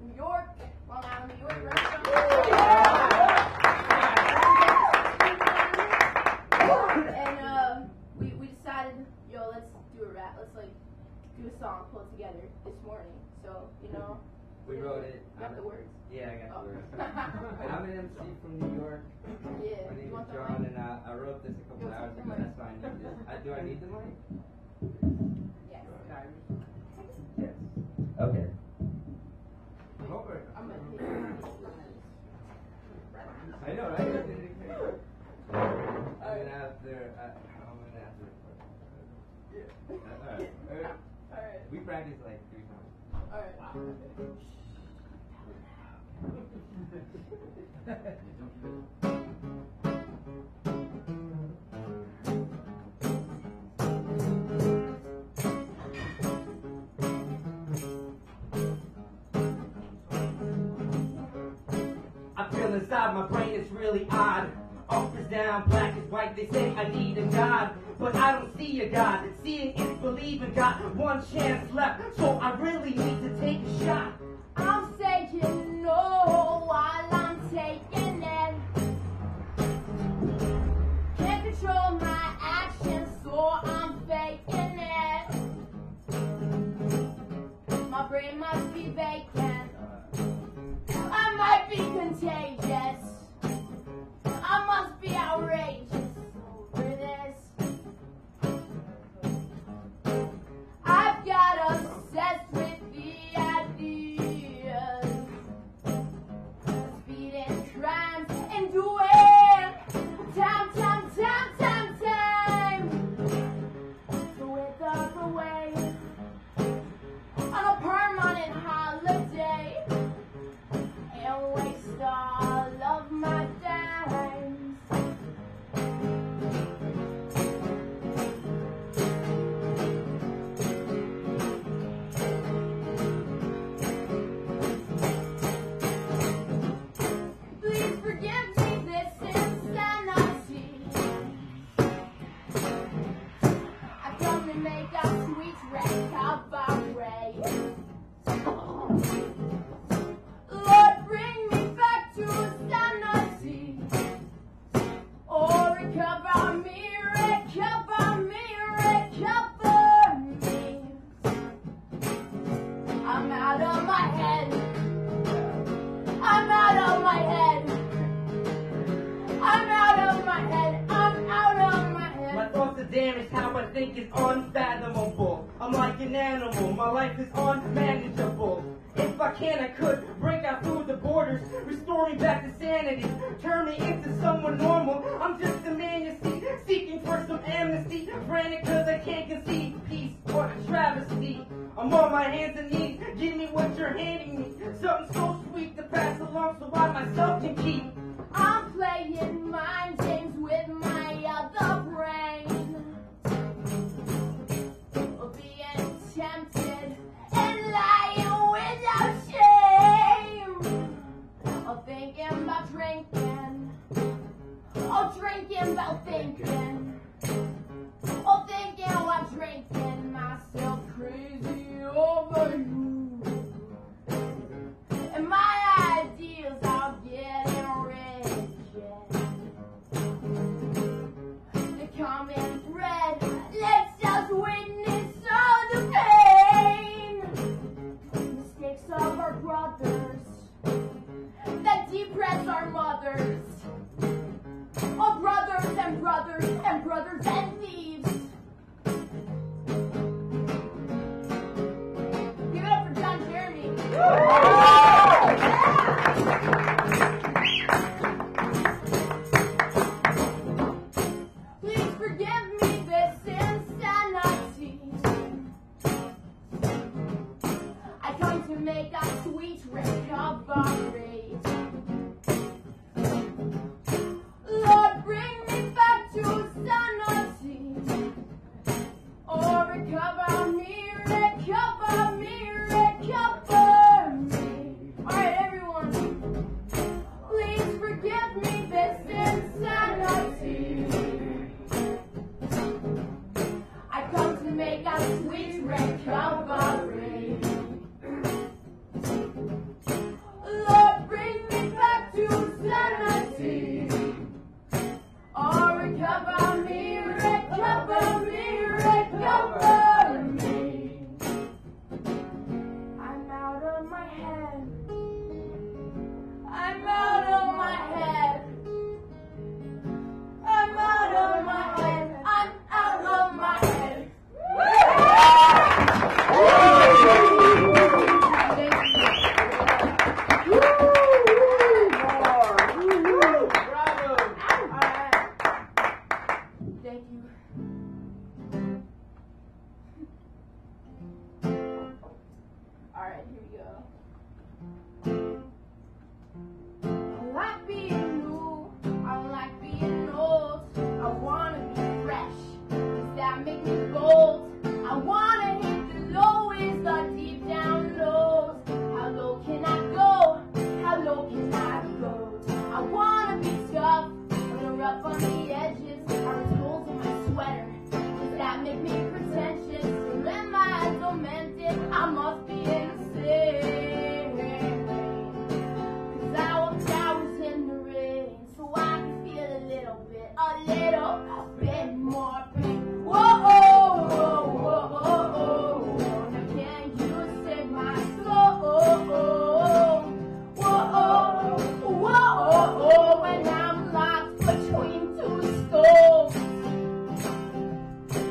New York, Long Island, New York, right? And we decided, yo, let's do a rap. Let's like do a song, pull it together this morning. So we wrote it. You got the words? Yeah, I got the words. I'm an MC from New York. Yeah. My name is John, and I wrote this a couple hours ago. That's why I need this. Do I need the mic? Yes. Yes. Okay. I'm gonna take it. I know, right? I'm gonna have to. Yeah. Alright. We practice like 3 times. Alright. I feel inside my brain it's really odd. Up is down, black is white, they say I need a God. But I don't see a God, and seeing is believing. Got one chance left, so I really need to take a shot. I'm saying no while I'm taking it. Can't control my actions, so I'm faking it. My brain must be vacant. I might be contagious. I must be outrageous over this. I've got obsessed with the ideas of speeding crimes and doing time to without the way on a permanent holiday and waste all of my dimes. Please forgive me this insanity. I come to make a sweet recovery. Lord, bring me back to sanity. Oh, recover me, recover me, recover me. I'm out of my head. I'm out of my head. I'm out of my head. I'm out of my head. My thoughts are damaged, how I think is unfathomable. I'm like an animal, my life is unmanageable. If I can, I could break out through the borders, restore me back to sanity, turn me into someone normal. I'm just a man, you see, seeking for some amnesty, frantic cause I can't conceive peace or travesty. I'm on my hands and knees, give me what you're handing me, something so sweet to pass along so I myself can keep. I'm playing mind games with my other brain, being tempted and lying without shame, thinking about drinking, drinking about thinking, thinking about drinking myself crazy over you, and my ideals are getting rigid. The common thread, let's just witness all the pain, mistakes of our brothers that depress our mothers. Oh, brothers and brothers and brothers and thieves. Give it up for John Jeremy. Please forgive me this insanity. I come to make a sweet recovery. Lord, bring me back to sanity. Oh, recover me, recover me, recover me. Alright, everyone. Please forgive me this insanity. I come to make a sweet recovery. here we go. I like being new, I like being old. I wanna be fresh, does that make me bold? I wanna hit the lowest, the deep down lows. How low can I go? How low can I go? I wanna be tough, a little rough on the edges. I was holes in my sweater, does that make me pretentious? When my eyes don't mend it, I must be insane. Cause I walked hours in the rain, so I can feel a little bit more pain. Whoa, whoa, whoa, whoa, whoa. Now can you save my soul? Whoa, whoa, whoa, when I'm locked between two stones.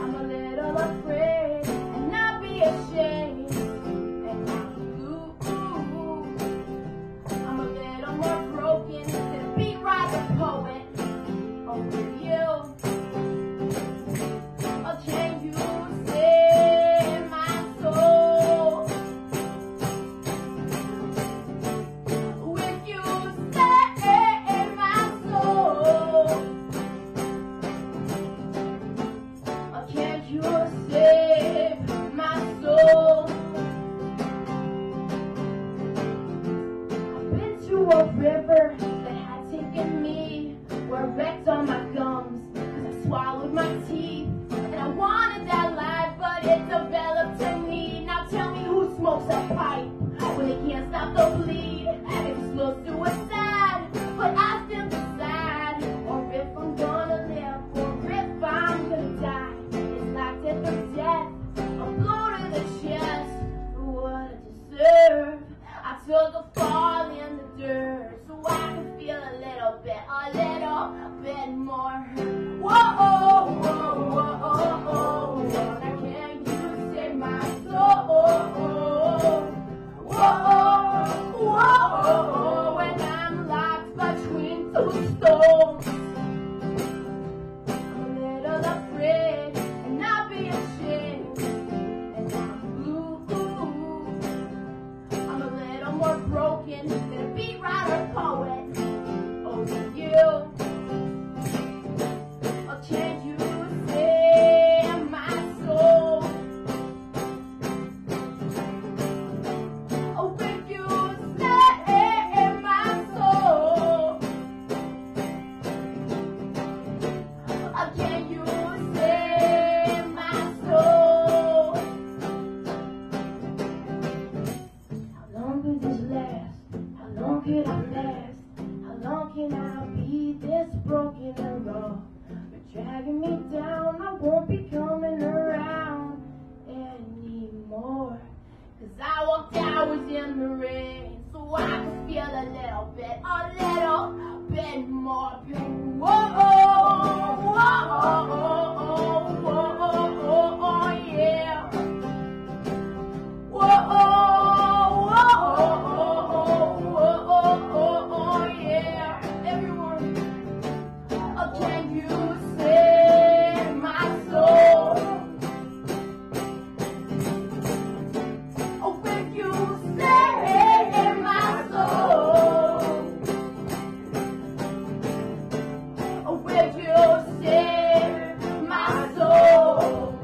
I'm a little afraid and not be ashamed. And I'm a little more broken than a beat writer poet. Over you. Oh, can you save my soul? Will you save my soul? Oh, can't you save my soul? I've been to a river that had taken me, where I wrecked all my gums, cause I swallowed my teeth. And I wanted that life, but it developed a need. Now tell me who smokes a pipe when they can't stop the bleed. If it's slow suicide, but I still decide, or if I'm gonna live, or if I'm gonna die. It's like death or death, a blow to the chest, for what I deserve. I took a fall in the dirt, so I can feel a little bit more. Whoa, whoa, whoa, whoa, whoa. Now can you save my soul? Whoa, whoa, when I'm locked between two stones. I'm a little afraid and not be ashamed. And I'm blue. I'm a little more broken than a beat writer poet. Over you. Oh, can you save my soul? Oh, will you save my soul? Oh, can you save my soul? How long will this last? How long can I last? How long can I be this broken and raw? You're dragging me down, I won't be coming around anymore. Cause I walked hours in the rain, so I could feel a little bit more pain. Whoa, whoa, whoa, whoa, whoa, yeah. Whoa, whoa, yeah. Everyone, oh, can you save my soul? Oh, will you save my soul? Oh, will you save my soul?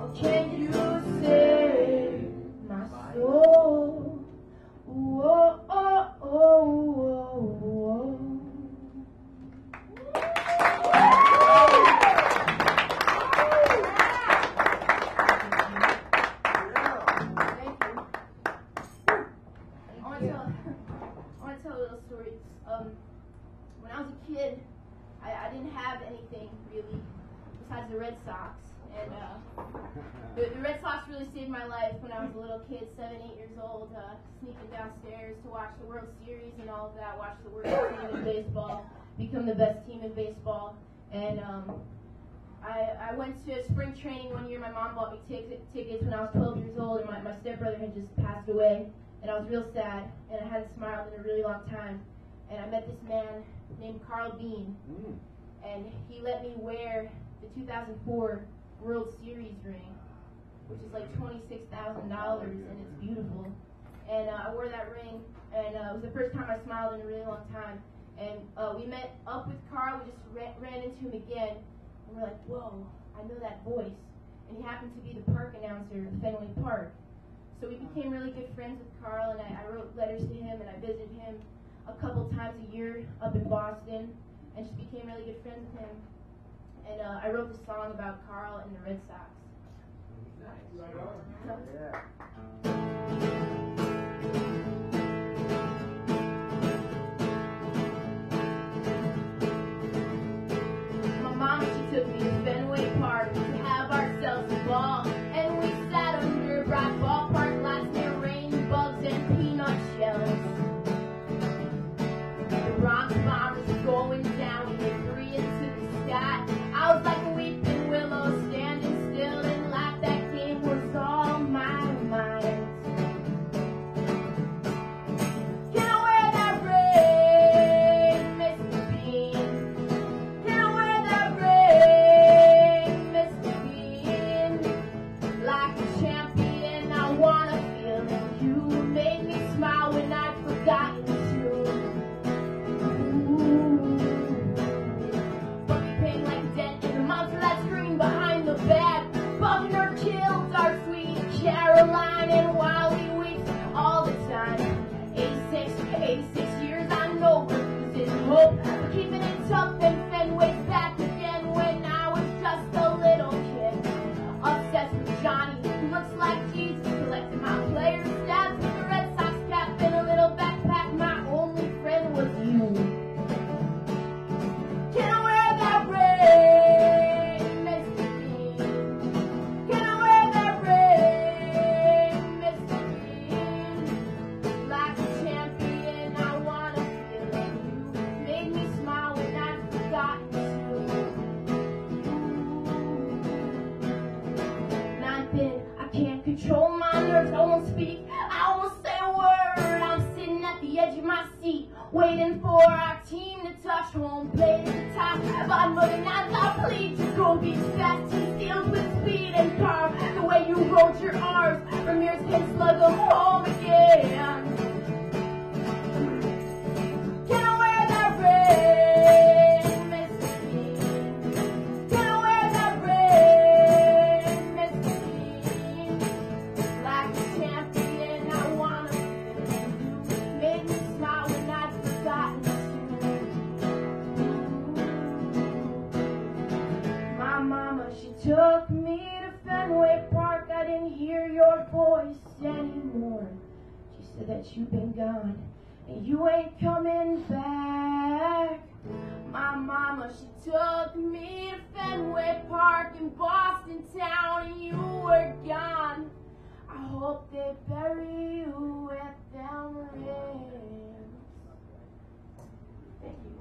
Oh, can you save my soul? Whoa, oh, oh, whoa. Thank you. I want to tell a little story. When I was a kid, I didn't have anything really besides the Red Sox, and the Red Sox really saved my life when I was a little kid, 7, 8 years old, sneaking downstairs to watch the World Series and all of that, watch the worst team in baseball, become the best team in baseball. And I went to spring training one year. My mom bought me tickets when I was 12 years old, and my stepbrother had just passed away, and I was real sad, and I hadn't smiled in a really long time. And I met this man named Carl Bean, and he let me wear the 2004 World Series ring. which is like $26,000, and it's beautiful. And I wore that ring, and it was the first time I smiled in a really long time. And we met up with Carl. We just ran into him again, and we're like, whoa, I know that voice. And he happened to be the park announcer at Fenway Park. So we became really good friends with Carl, and I wrote letters to him, and I visited him a couple times a year up in Boston, and just became really good friends with him. And I wrote the song about Carl and the Red Sox. My mom, she took me to Fenway Park to have ourselves a ball, and we sat under a bright ballpark lights near rain bugs and peanut shells. The Bronx Bombers were going down, we hit 3 into the sky. I was like a weeping willow, standing still and laughed. That game was all my mind. Can I wear that ring, Mr. Bean? Can I wear that ring, Mr. Bean? Like a champion, I wanna feel it. You made me smile when I'd forgotten to. But we pain like a dent in the monster that's screaming behind the bed. Buckner killed our sweet Caroline, and while we weep all the time, 86 years, I know we're losing hope. We're keeping it tough, and Fenway's back again. When I was just a little kid, obsessed with Johnny, who looks like Jesus, collecting my player stats with a Red Sox cap and a little backpack. My only friend was you. Can I wear that ring, Mr. Bean? Can I wear that ring, Mr. Bean? Like a champion, I wanna feel it. You made me smile when I'd forgotten to. Ninth inning, I can't control my nerves. I won't speak, I won't say a word. I'm sitting at the edge of my seat, waiting for our team to touch home plate at the top. Bottom of the ninth, I plead to go beats fast and steals with speed and carve. The way you rolled your arms, Ramirez can slug them home again. Can I wear that ring, Mr. Bean? Can I wear that ring, Mr. Bean? Like a champion, I wanna feel it. You made me smile when I'd forgotten to. My mama, she took me to Fenway Park. I didn't hear your voice anymore. She said that you've been gone and you ain't coming back. My mama, she took me to Fenway Park in Boston town, and you were gone. I hope they bury you at them ribs. Thank you.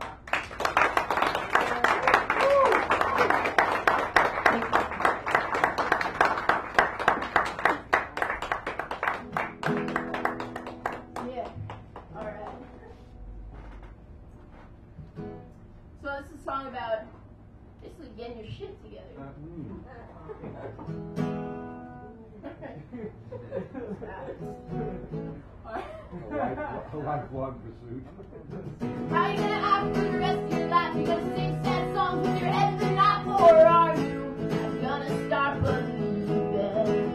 Yeah. All right. So this is a song about basically getting your shit together. A lifelong pursuit. How you gonna act for the rest of your life? You gonna sing sad songs with your head in the knot, or are you gonna start believing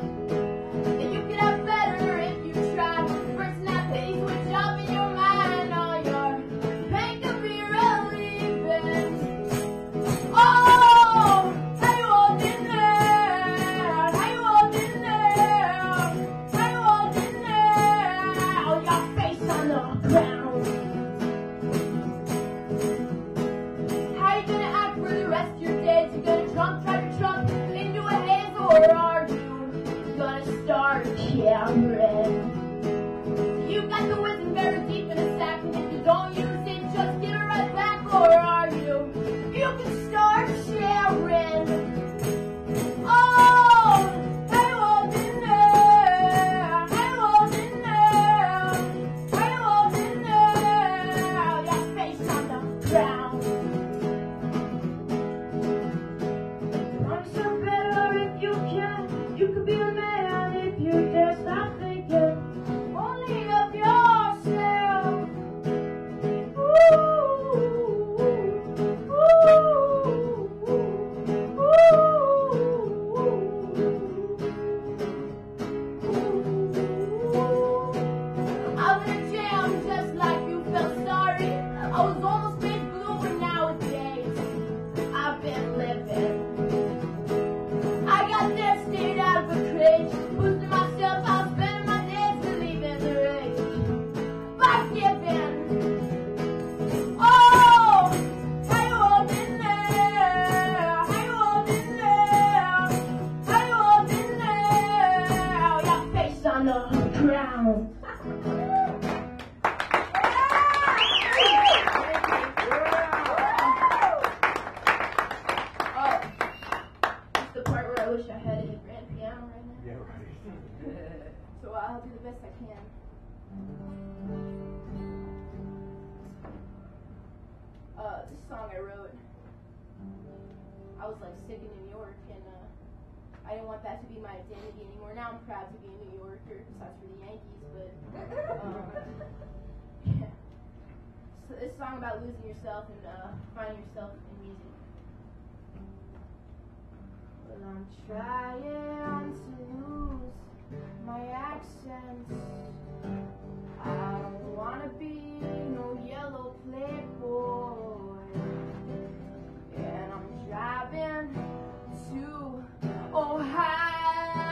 that you could have better if you tried? First that pace switch up in your mind, all your pain could be relieving. Oh, how you holding there? How you holding there? How you holding there? Your face on the ground. How you gonna act for the rest of your days? You gonna drive your truck into a haze, or are you gonna start caring? You got the wisdom buried deep in a sack, and if you don't use it, just give it right back, or are you can start sharing? Oh, how you holding there? How you holding there? How you holding there? Your face on the ground. Promise you're better if you can. You could be a man. on the ground. Oh, it's the part where I wish I had a grand piano right now. Yeah, right. So I'll do the best I can. This song I wrote, I was like sick in New York, and I didn't want that to be my identity anymore. Now I'm proud to be a New Yorker, besides for the Yankees, but yeah. So this song about losing yourself and finding yourself in music. Well, I'm trying to lose my accent. I don't wanna be no yellow playboy. And I'm driving to Ohio,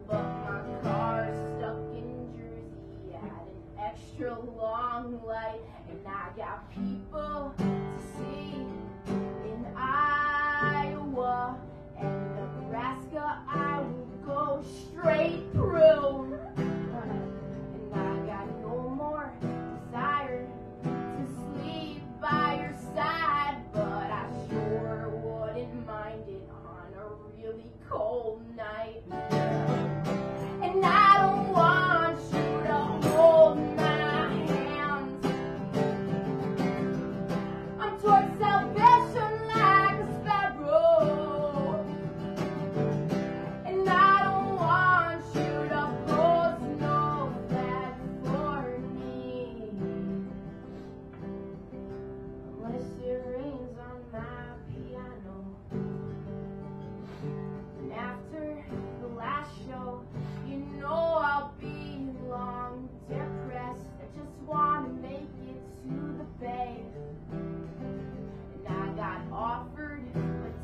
but my car's stuck in Jersey at an extra long light. And I got people to see in Iowa and Nebraska. I will go straight through. And I got no more desire to sleep by your side, but I sure wouldn't mind it on a really cold night. And I don't want you to hold my hand. I'm towards salvation like a sparrow. And I don't want you to pose no flag for me, unless it rains on my piano. And after the last show, you know I'll be long depressed. I just want to make it to the Bay. And I got offered a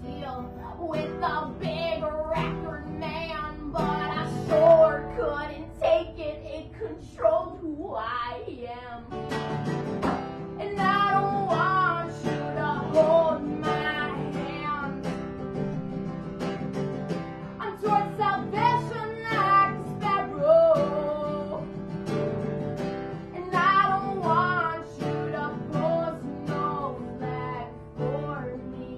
deal with a big record man, but I sure couldn't take it. It controlled who I am. And I don't want you to hold my hand. I'm towards salvation like a sparrow. And I don't want you to pose no flag for me,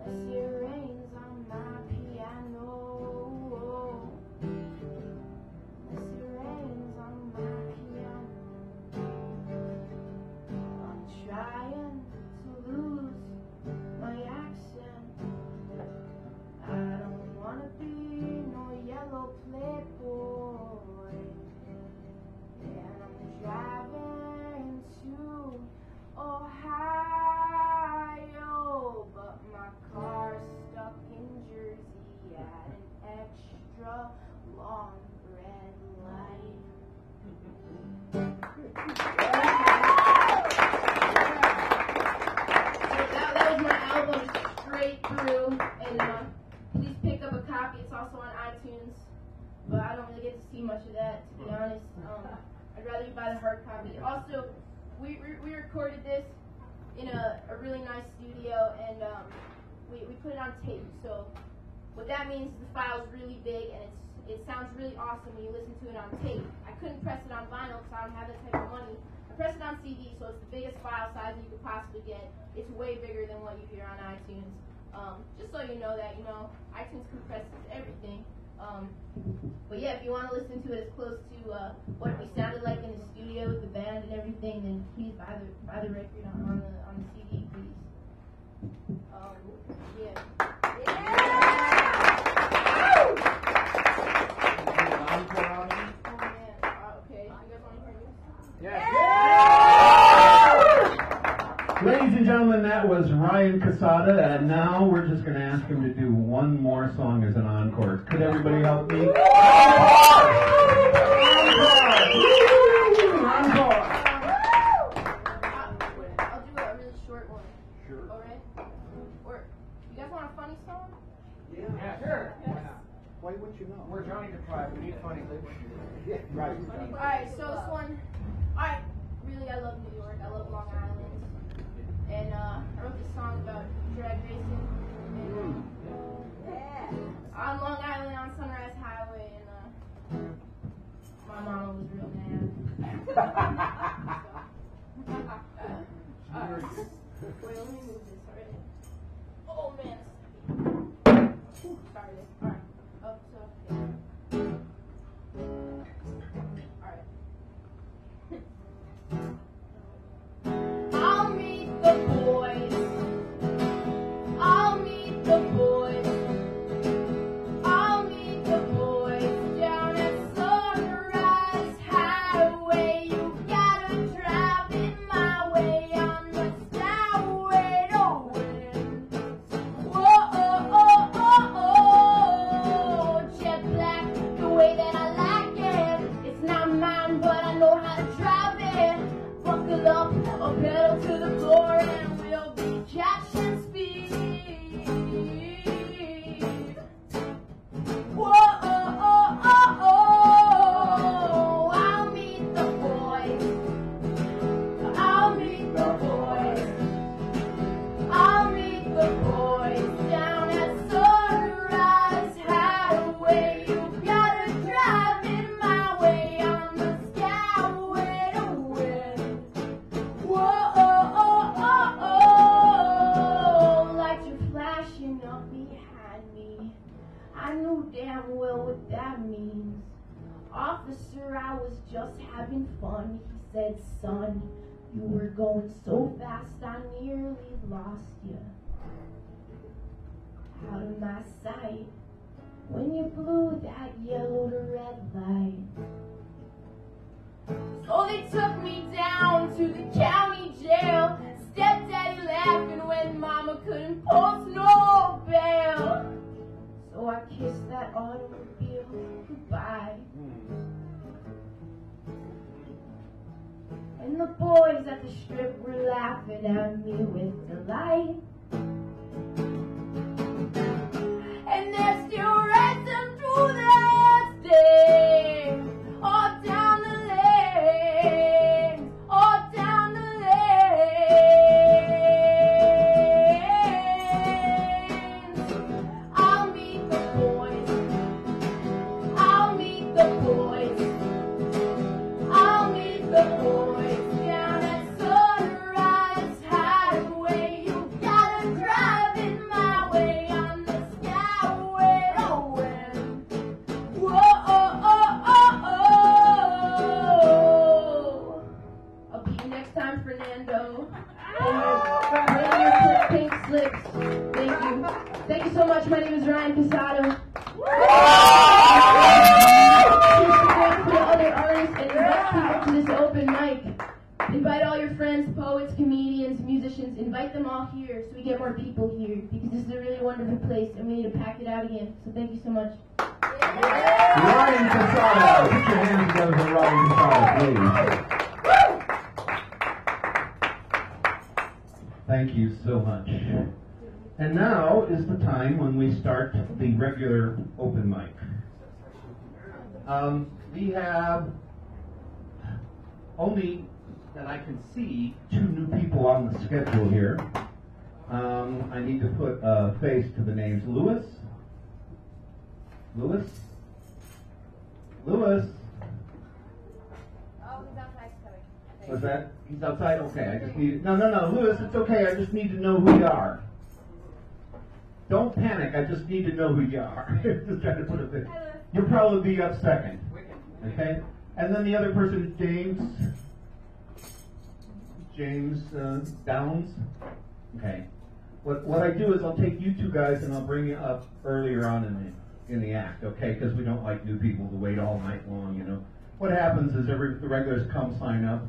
unless it rains on my piano. Unless it rains on my piano. I'm trying to lose my accent. I don't wanna be no yellow playboy. And I'm driving to Ohio, but my car's stuck in Jersey at an extra long red light. That was my album straight through, and please pick up a copy. It's also on iTunes, but I don't really get to see much of that, to be honest. I'd rather you buy the hard copy. Also, we recorded this in a really nice studio, and we put it on tape. So what that means is the file is really big, and it sounds really awesome when you listen to it on tape. I couldn't press it on vinyl because I don't have that type of money. I pressed it on CD, so it's the biggest file size you could possibly get. It's way bigger than what you hear on iTunes. Just so you know that, iTunes compresses everything. But yeah, if you want to listen to it as close to what we sounded like in the studio with the band and everything, then please buy the record on the CD, please. Yeah. Ladies and gentlemen, that was Ryan Casada, and now we're just going to ask him to do one more song as an encore. Could everybody help me? Encore! I'll do a really short one. Sure. Alright? Or, you guys want a funny song? Yeah, sure. Why not? Why wouldn't you know? We're Johnny Deprived. We need funny lyrics. Yeah, right. Alright, so this one, I love New York. I love Long Island. And I wrote this song about drag racing. And, on Long Island on Sunrise Highway, and my mama was real mad. Wait, let me move this, alright? Oh man. Ooh, sorry. Alright. Up, so, yeah. Alright. I'll meet the boys. I'll meet the boys. I'll meet the boys down at Sunrise Highway. You gotta drive in my way on the Skyway to win. Whoa, oh, oh, oh, oh. Jet black, the way that I like it. It's not mine, but I know how to drive it. Buckle up, or pedal to the floor, and we'll be catching speed. Whoa, oh, oh, oh, oh. I'll meet the boys. I'll meet the boys. I'll meet the boys down at Sunrise Highway. You gotta drive in my way on the Skyway to win. Whoa, oh, oh, oh, oh. Lights are flashing up behind me. I knew damn well what that means. Officer, I was just having fun. He said, son, you were going so fast I nearly lost you. Out of my sight when you blew that yellow to red light. So they took me down to the county jail. Stepdaddy laughing when mama couldn't post no bail. So I kissed that automobile goodbye. And the boys at the strip were laughing at me with delight. And they're still racing through the state, all down the lane, all down the lane. I'll meet the boys. I'll meet the boys. I'll meet the boys down at Sunrise Highway. You gotta drive in my way on the Skyway to win. Whoa, oh, oh, oh, oh. I'll be you next time, Fernando. Bring your pink slips. Thank you. Thank you so much. My name is Ryan Casado. For the other artists and invite people to this open mic. Invite all your friends, poets, comedians, musicians. Invite them all here so we get more people here, because this is a really wonderful place and we need to pack it out again. So thank you so much. Ryan Casada. Put your hands together for Ryan Casada, please. Thank you so much. And now is the time when we start the regular open mic. We have only that I can see 2 new people on the schedule here. I need to put a face to the names. Lewis? Lewis? Lewis? Oh, he's outside coming. Was that? He's outside? Okay, I just need... No, Lewis, it's okay. I just need to know who you are. Don't panic. I just need to know who you are. Just trying to put a face. You'll probably be up second. Okay? And then the other person is James. James Downs. Okay. What I do is I'll take you 2 guys and I'll bring you up earlier on in the act, okay? Because we don't like new people to wait all night long, you know. What happens is the regulars come sign up,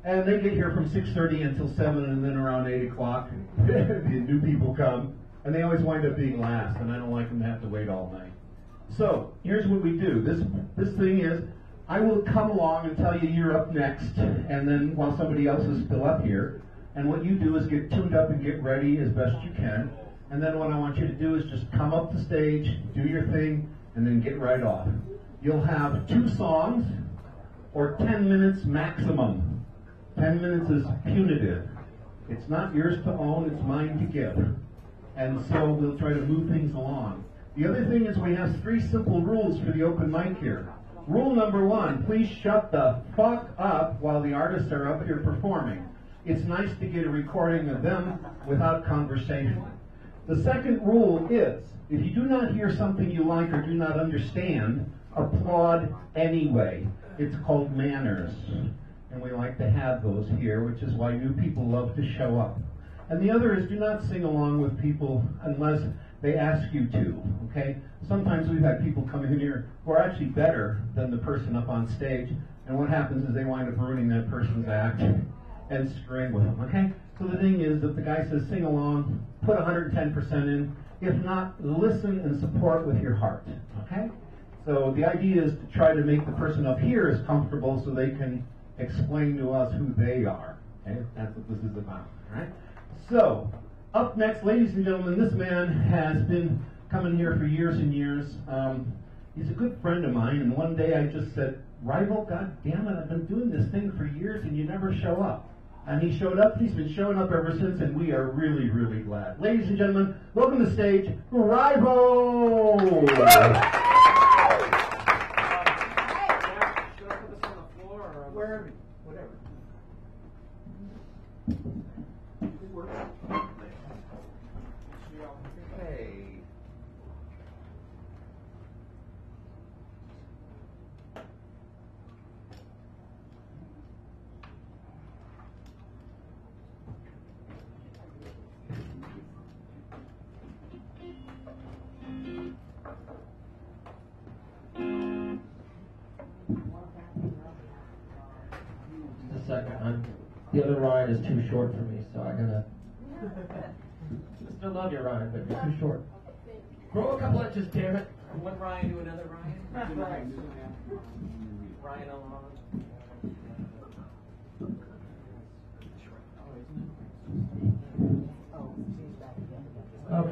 and they get here from 6:30 until 7, and then around 8 o'clock, the new people come, and they always wind up being last, and I don't like them to have to wait all night. So here's what we do. This thing is, I will come along and tell you you're up next, and then while somebody else is still up here, and what you do is get tuned up and get ready as best you can, and then what I want you to do is just come up the stage, do your thing, and then get right off. You'll have 2 songs, or 10 minutes maximum. 10 minutes is punitive. It's not yours to own, it's mine to give. And so we'll try to move things along. The other thing is we have 3 simple rules for the open mic here. Rule number 1, please shut the fuck up while the artists are up here performing. It's nice to get a recording of them without conversation. The second rule is, if you do not hear something you like or do not understand, applaud anyway. It's called manners. And we like to have those here, which is why new people love to show up. And the other is, do not sing along with people unless they ask you to, okay? Sometimes we've had people come in here who are actually better than the person up on stage, and what happens is they wind up ruining that person's act and screwing with them, okay? So the thing is, if the guy says sing along, put 110% in. If not, listen and support with your heart, okay? So the idea is to try to make the person up here as comfortable so they can explain to us who they are, okay? That's what this is about, all right? So, up next, ladies and gentlemen, this man has been coming here for years and years. He's a good friend of mine, and one day I just said, Rival, God damn it, I've been doing this thing for years and you never show up. And he showed up, he's been showing up ever since, and we are really, really glad. Ladies and gentlemen, welcome to the stage, Rival! Wherever, whatever. Hey. Just a second. The other Ryan is too short for me, so I gotta. Still love you, Ryan, but you're too short. Grow a couple inches, damn it. One Ryan to another Ryan. Ryan along. Okay.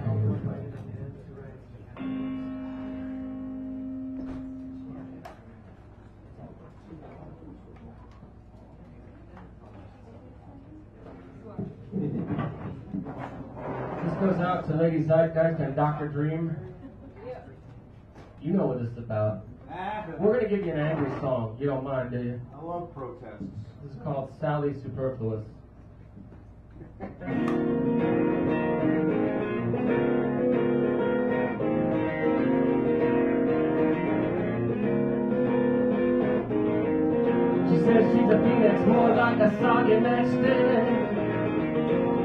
This goes out to Lady Zeitgeist and Dr. Dream. You know what this is about. We're going to give you an angry song. You don't mind, do you? I love protests. This is called Sally Superfluous. She says she's a phoenix, more like a soggy matchstick.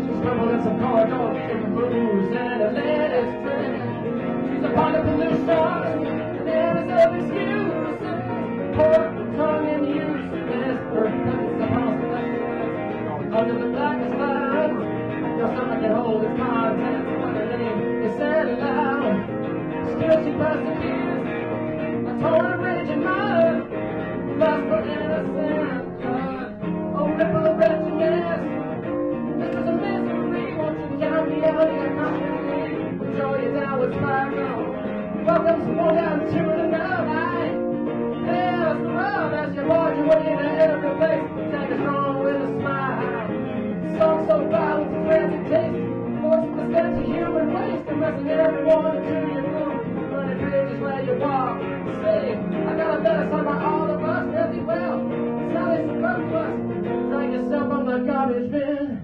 She's stumbled in some corridor, getting blues and a lettuce drink. She's a part of pollution, and there is of excuses. Pork, tongue, and useless. Her guts upon the under the blackest cloud. Your stomach can hold its contents when her name is said aloud. Still she perseveres, a torn raging mud. Lust for innocent blood. Oh, ripple of wretchedness. This is a misery. Won't you count me out in your company? We'll draw you down with spiral. Welcome to more down to the night. There's the rub as you watch your way into every place. Take it strong with a smile. Song so foul with a frantic taste. Force the stench of human waste. And wrestling everyone into your room. Running bridges where you walk. Say, I got a better song by all of us. Really well. Sally Superfluous. Drag yourself on the garbage bin.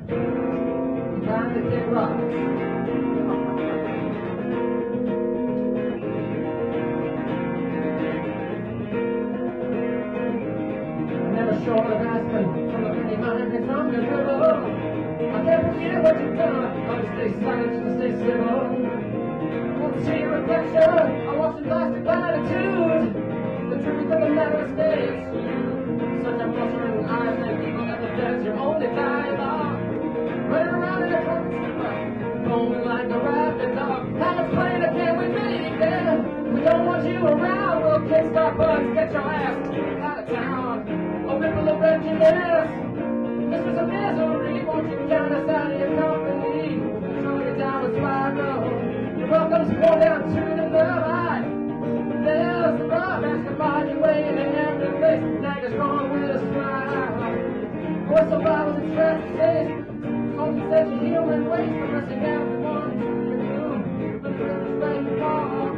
Time to get rocks. Short of asking from a penny mine can come to dribble. I can't forget what you've done. I'll just stay silent, just stay civil. Want to see your reflection? I want some plastic platitude. The truth of the matter stays such a blustering eyes and people that that's your only dialogue. Right around in a fucking super, foaming like a rabid dog. Have a plane, can we make it? We don't want you around. We'll kickstart bugs, get your ass out of town. Oh, ripple of wretchedness. This was a misery. Won't you count us out of your company? Throw you down with spiral. You're welcome to go down to the night. There's the rub as you find your way into every place. Nag is strong with a smile. For survivors and tragedies. Something says you human waste. Arresting everyone to your room. But the rivers where you walk.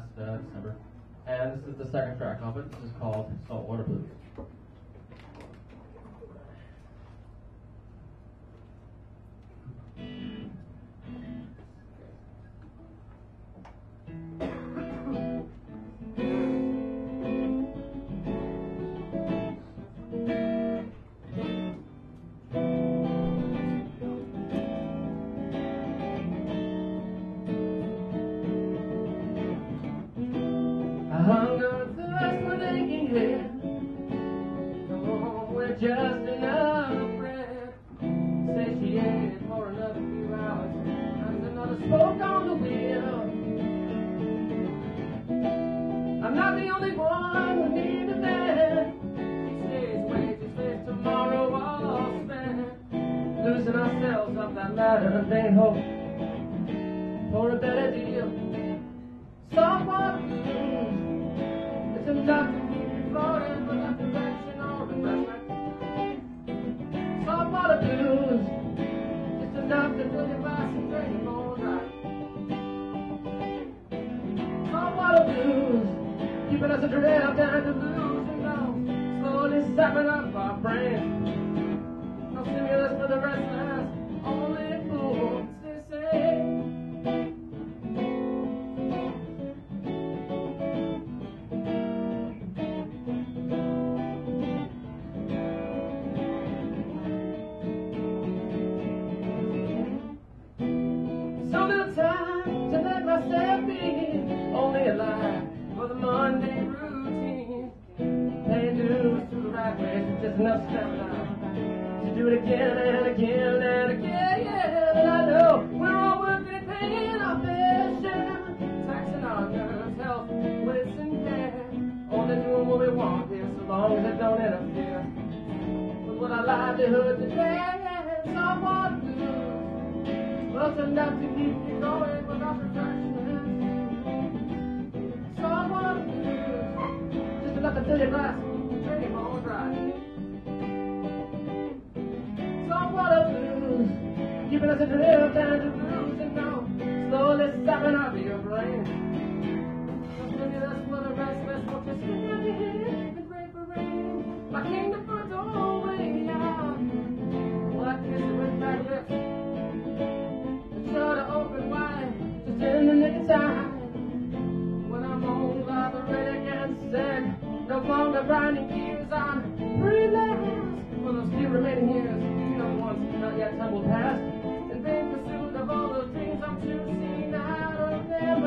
last December. And this is the second track of it. This is called Saltwater Blues. Just another friend. Say she ate it for another few hours. There's another smoke on the wheel. I'm not the only one who needs a man. Today's wages, today's tomorrow all spent. Losing ourselves up that ladder and vain hope for a better deal. Someone blues. It's enough to keep you floating without direction or refreshment. Saltwater blues, just enough to fill your glass and drain your bones dry. Saltwater blues, keeping us adrift and delusional, slowly sapping up our brains. No stimulus for the restless, only fools they say. Only alive for the Monday routine. Paying dues to the right ways, it's just enough stamina to do it again and again and again. And I know we're all working and paying our fair share, taxing our nerves, health, wits, and care. Only doing what we want here, so long as it don't interfere with what our livelihood today. Saltwater blues, close enough to keep you going without perfection. Saltwater blues, just enough to fill your glass, drain your bones dry. Saltwater blues, keeping us adrift and delusional, slowly sapping out your brain. So stimulus for the restless, won't you stand and pray for rain? My kingdom for doorway out. Well, I kiss it with my lips, and sure to open wide, just in the nick of time. No longer grinding gears on freelance for those few remaining years. You know the ones not yet tumbled past, in vain pursuit of all those dreams I'm too seen out of them.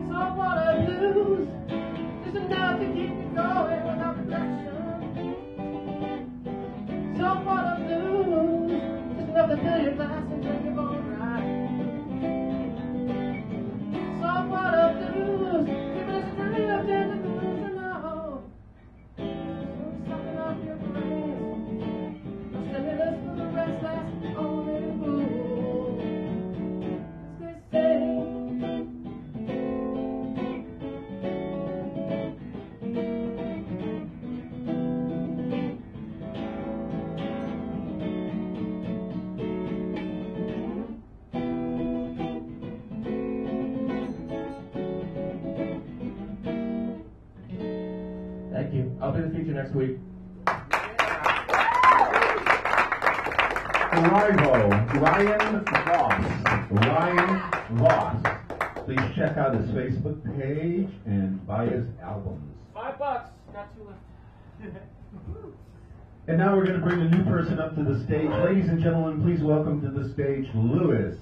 Saltwater blues, just enough to keep you going without reflection. Saltwater blues, just enough to fill your glass and drink your bones dry. Saltwater blues, keeping us adrift and delusional, sucking off your brains. No stimulus for the restless, only fools they say. Thank you. I'll be the feature next week. Ryan Voss. Please check out his Facebook page and buy his albums. $5, got two left. And now we're going to bring a new person up to the stage. Ladies and gentlemen, please welcome to the stage Lewis.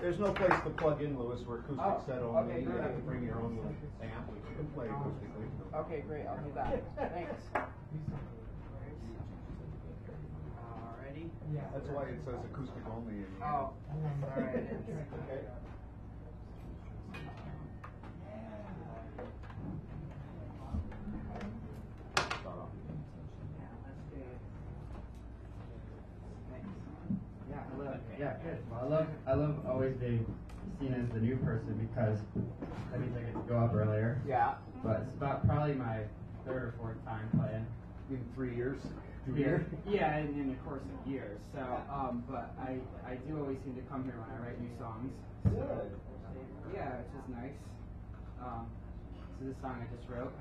There's no place to plug in, Lewis. We're acoustic set only. Okay, you have to bring your own amp, which you can play acoustically. Okay, great. I'll do that. Thanks. Alrighty. That's why it says acoustic only. In Oh, alright. Okay. Yeah, hello. Yeah. right, good. Well, I love always being seen as the new person because that means I get to go up earlier. Yeah. But it's about probably my third or fourth time playing. In 3 years? Yeah, in the course of years. So, but I do always seem to come here when I write new songs. So, yeah, which is nice. So this song I just wrote.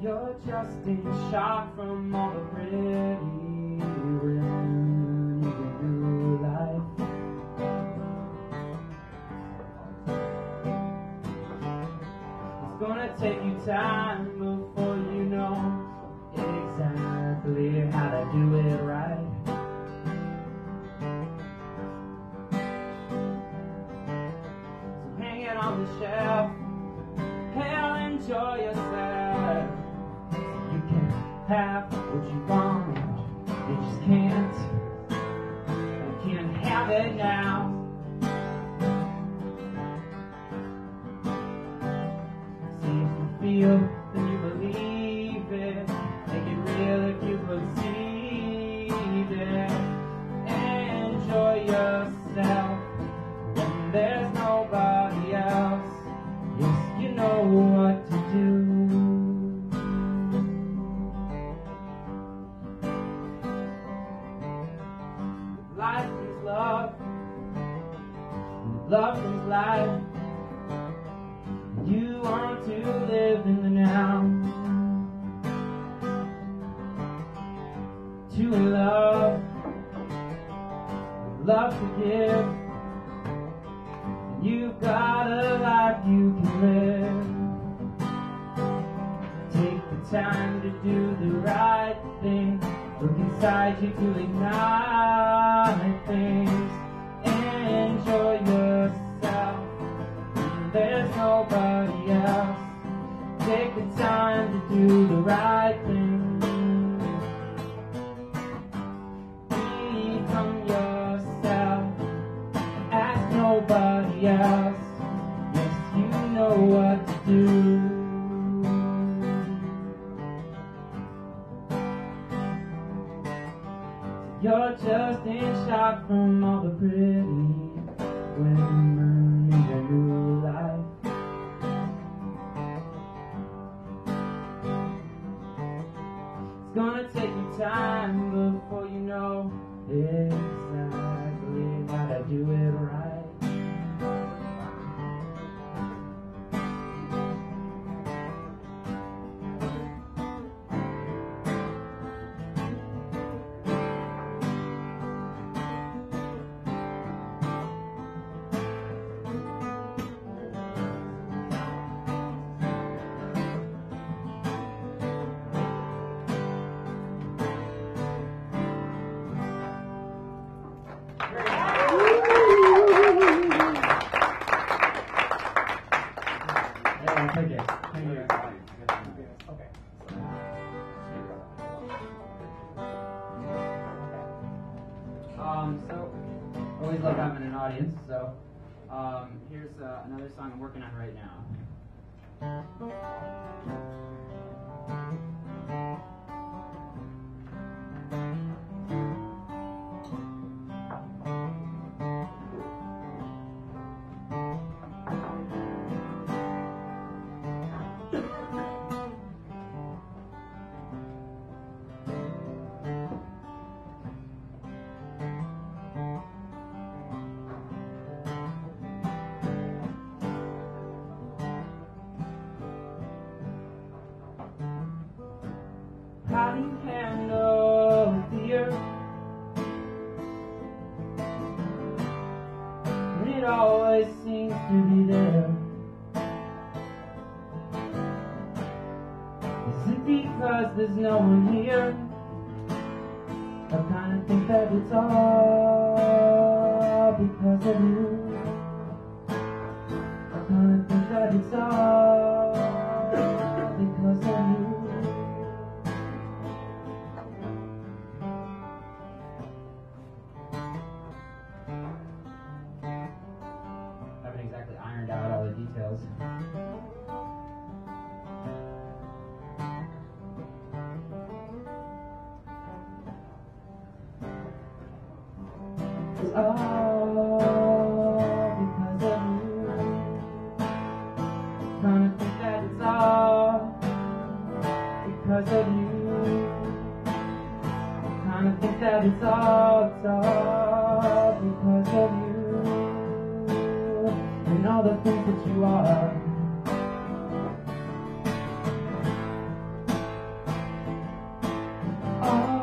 You're just in shock from all the pretty women in your life. It's gonna take you time before you know exactly how to do it right. So hang it on the shelf, hell, enjoy yourself. You can have what you want, you just can't. You can't have it now. See if you feel, then you believe it. Make it real if you perceive it. Enjoy yourself when there's nobody else. Yes, you know what to do. Life is love, love is life. You want to live in the now, to love, love to give. You've got a life you can live. Take the time to do the right thing. Look inside you to ignite things. Enjoy yourself. There's nobody else. Take the time to do the right thing. Become yourself. Ask nobody else. Yes, you know what to do. You're just in shock from all the pretty women in your new life. It's gonna take you time before you know exactly how to do it right. So always love having an audience. So here's another song I'm working on right now. can handle fear. And it always seems to be there. Is it because there's no one here? I kinda think that it's all because of you. I kinda think that it's all because of you. Haven't exactly ironed out all the details. It's all because of you. Kinda think that it's all because of you. Kinda think that it's all because of you. And all the things that you are. All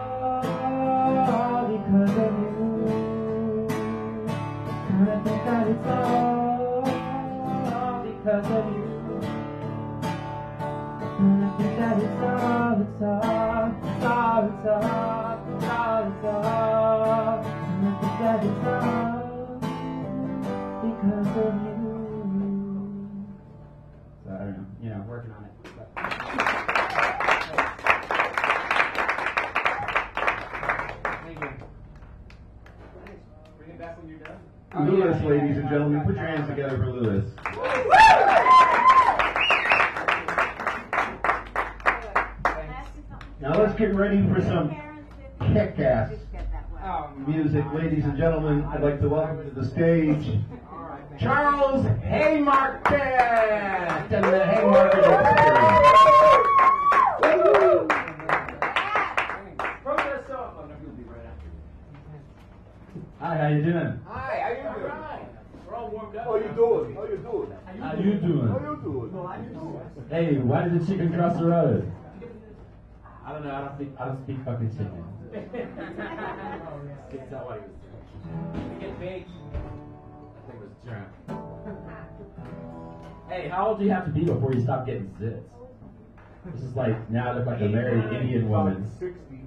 because of you. And I think that it's all because of you. And I think that it's all. And I think that it's all because of you. So I don't know, working on it. Thank you. Bring it back when you're done. Lewis, ladies and gentlemen, put your hands together for Lewis. Now let's get ready for some kick-ass music, ladies and gentlemen. I'd like to welcome to the stage Charles Haymarket and the Haymarket Experience. Hi, how you doing? Hi, how you doing? We're all warmed up. How you doing? How you doing? How you doing? How you doing? Hey, why did the chicken cross the road? I don't know, I don't speak fucking chicken. It's not what he was doing. Get baked. I think it was drunk. Hey, how old do you have to be before you stop getting zits? This is like, now I look like a married Indian woman. 60.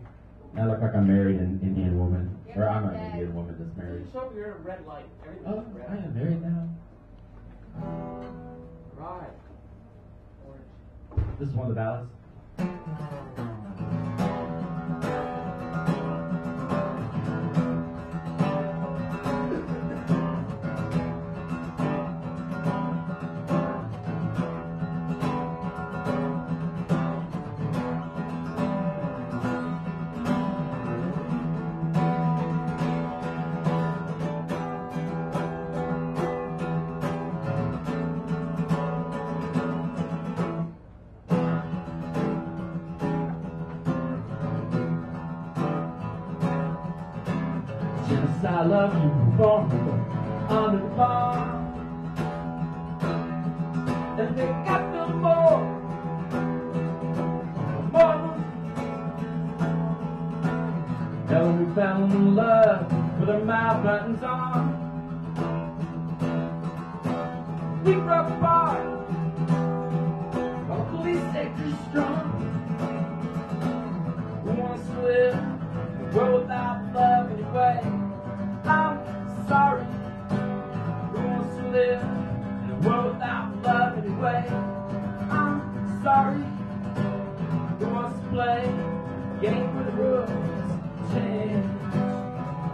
Now I look like I'm married an Indian woman. Or I'm an Indian woman that's married. Show up, you're in a red light. Oh, I am married now. Right. This is one of the ballads. Just I love you for under the bar, and they got no more. Hell, we fell in love with our mouth buttons on. We broke apart, while the police say too strong. Who wants to live in a world without love anyway? I'm sorry. Who wants to live in a world without love anyway? I'm sorry. Who wants to play a game where the rules change?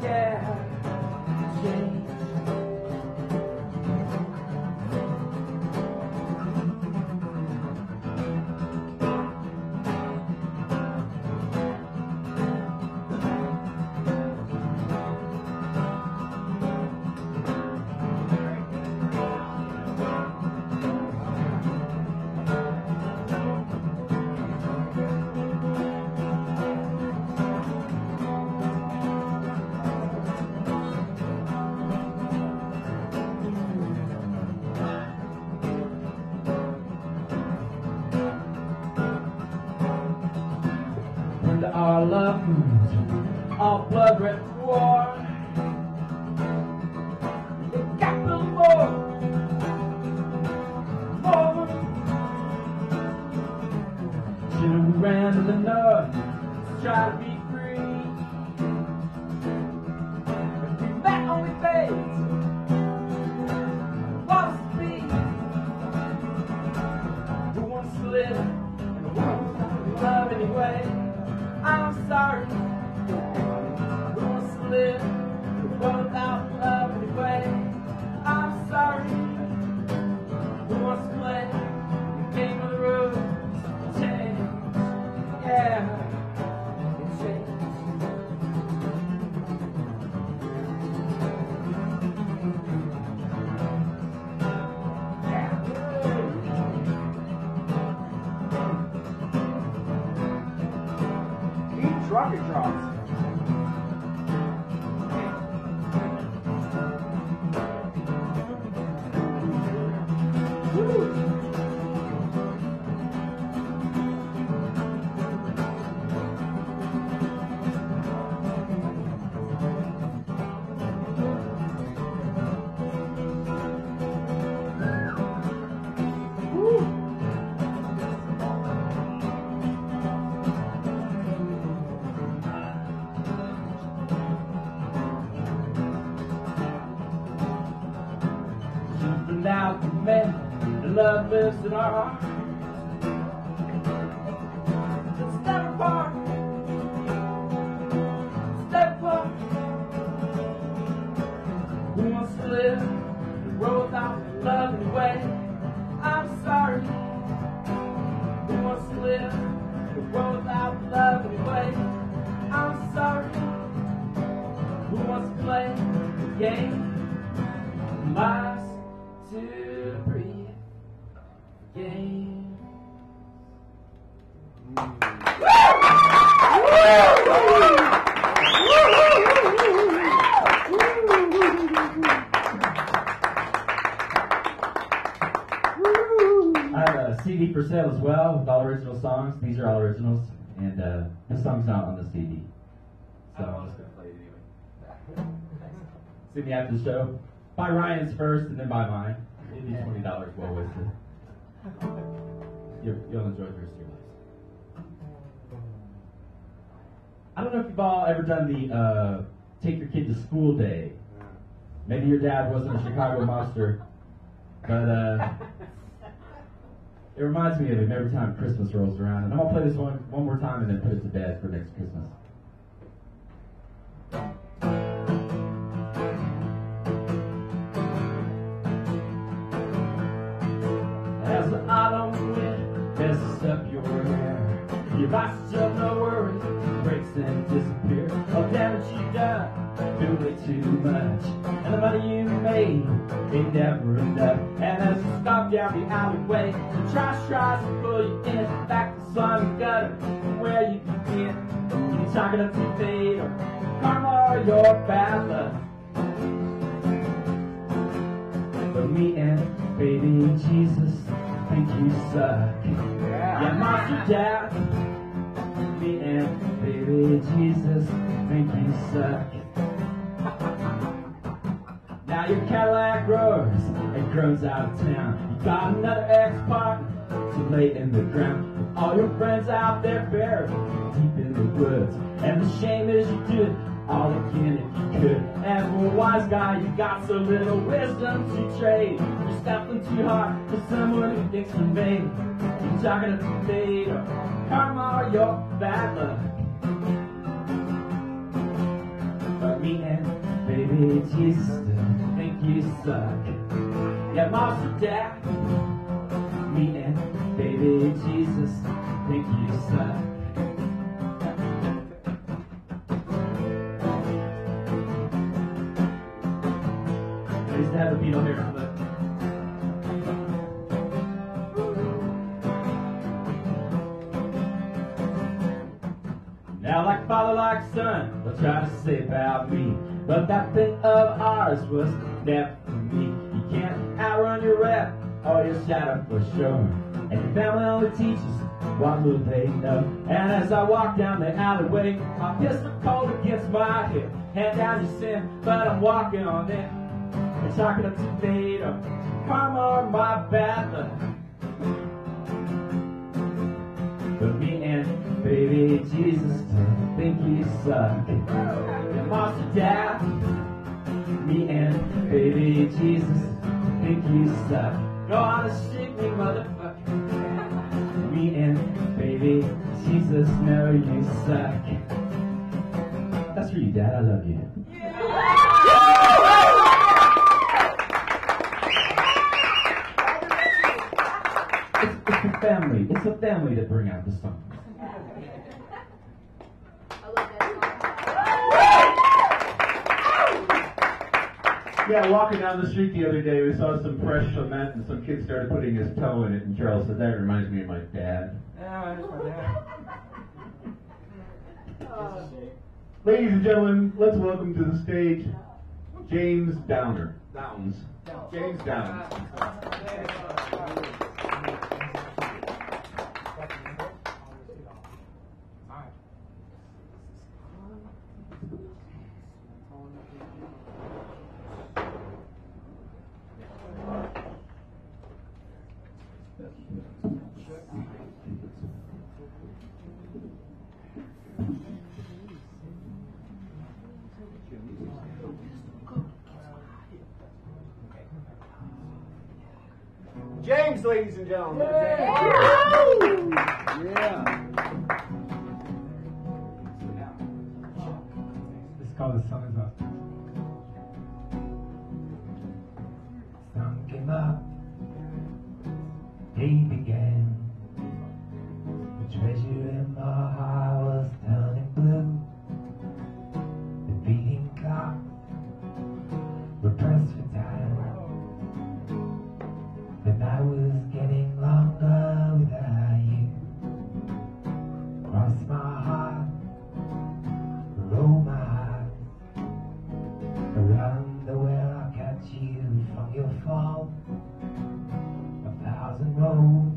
Yeah, change. our love moves all blood red war. You got no more. Should've ran to the north to try to be free. That only fades. What's the speed? Who wants to live and who wants to love anyway? I'm sorry. Who wants to live and go without love anyway? I'm sorry. Who wants to play the game of the road? Yeah, it's changed. Eat rocket drops. Out the man, and love lives in our hearts. Let's never part. Let's never part. Who wants to live the world without love anyway? I'm sorry. Who wants to live the world without love anyway? I'm sorry. Who wants to play the game? Lies to breathe game. I have a CD for sale as well with all original songs. These are all originals, and the song's not on the CD. So I'm just gonna play it anyway. See me after the show. Buy Ryan's first, and then buy mine. Maybe $20 well wasted. You'll enjoy the rest of your lives. I don't know if you've all ever done the take your kid to school day. Maybe your dad wasn't a Chicago monster, but it reminds me of him every time Christmas rolls around. And I'm gonna play this one more time and then put it to bed for next Christmas. As the autumn wind messes up your hair, you buy yourself no worries, breaks and disappear. All the damage you done, do way too much, and the money you made ain't never enough. And as you stop down the alleyway, the trash tries to pull you in, back to slimy gutter from where you begin. You're talking up to fate or karma or your bad luck. But me and baby Jesus think you suck. Yeah, monster dad. Me and baby Jesus think you suck. Now your Cadillac grows and grows out of town. You got another ex-partner to lay in the ground. With all your friends out there buried deep in the woods. And the shame is you did all again if you could. And for a wise guy, you got so little wisdom to trade. You're stepping too hard for someone who thinks you're made. You're talking to fate or karma or your bad luck. But me and baby Jesus think you suck. Yeah, monster dad. Me and baby Jesus think you suck. I used to have a beat on there, but now like father, like son, they'll try to say about me, but that thing of ours was never for me. You can't outrun your rep or your shadow for sure, and your family only teaches What will they know? And as I walk down the alleyway, I pistol cold against my hip. Hand down your sin, but I'm walking on it. It's talking up to fate or karma or my bad luck. But me and baby Jesus think you suck. And monster dad. Me and baby Jesus think you suck. Go on and stick me, motherfucker. Me and baby Jesus know you suck. That's for you, Dad. I love you. It's a family. It's a family that bring out the songs. Yeah, walking down the street the other day, we saw some fresh cement, and some kid started putting his toe in it, and Charles said, that reminds me of my dad. Yeah, that's my dad. Ladies and gentlemen, let's welcome to the stage James Downs. James Downs. James, ladies and gentlemen. It's called The Sun Is Up. Sun came up, day began. The treasure in my heart was turning blue. The beating clock were pressed for time. The night was getting longer without you. Cross my heart, roll my eyes. Around the well I'll catch you from your fall. 1,000 rows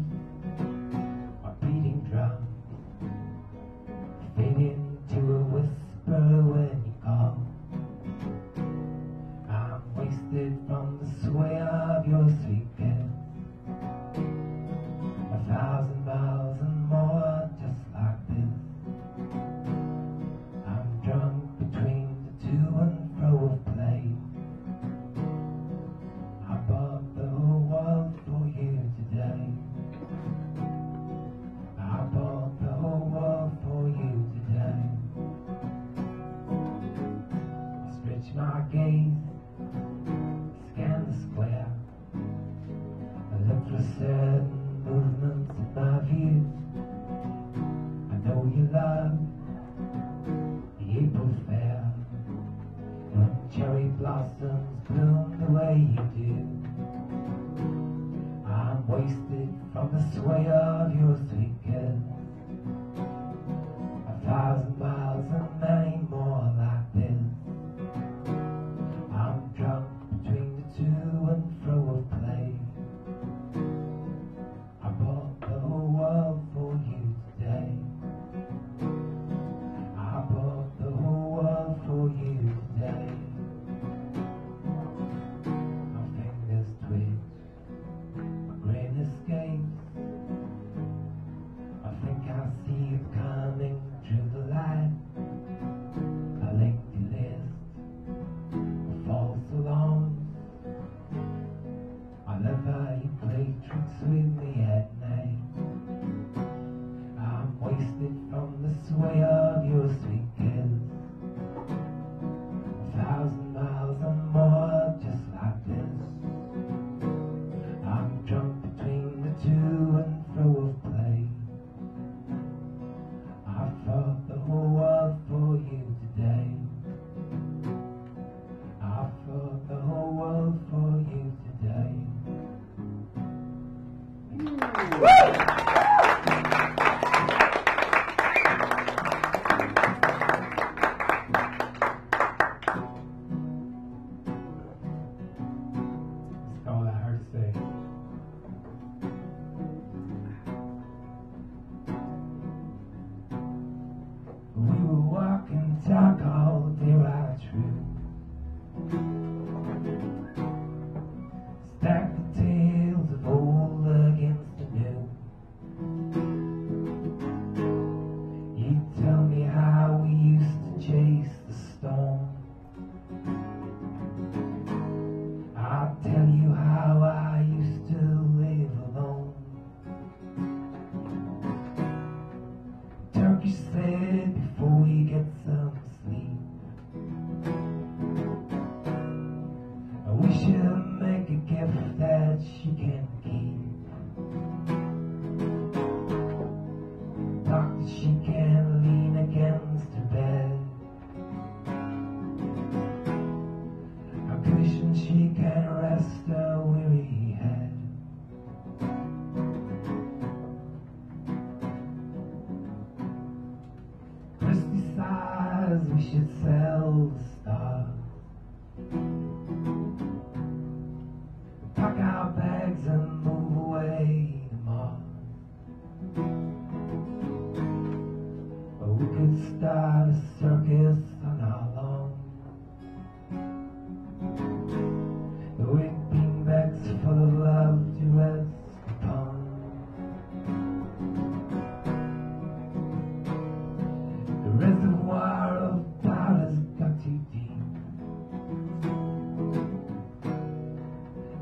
of beating drums fade into a whisper when you call. I'm wasted from the sway of your sweet pen. 1,000 miles and more just like this. I'm drunk between the to and fro of play. I bought the whole world for you today. I bought the whole world for you today. I stretch my gaze, scan the square. I look for certain movements of my view. I know you love the April fair, when cherry blossoms bloom the way you do. I'm wasted from the sway of your sweet kiss. 1,000 miles and many more like this. I'm drunk between the to and fro of play. I bought the whole world for you today. I bought the whole world for you today. My fingers twitch, my grin escapes. I think I see you coming through the light. A lengthy list of false alarms. I love how you play tricks with me at night. I'm wasted from the sway of your sweet kiss. 1,000 miles and more just like this. I'm drunk between the to and fro of play. I fought the whole world for you today. I fought the whole world for you today. she said before we get some sleep. We should make a gift that she can keep. Talk that she can lean against her bed. A cushion she can rest her weary head. Christy sighs we should sell the stars. Pack our bags and move away to Mars. Or we could start a circus on our lawn. With beanbags full of love to rest upon. The reservoir of powder's got too deep.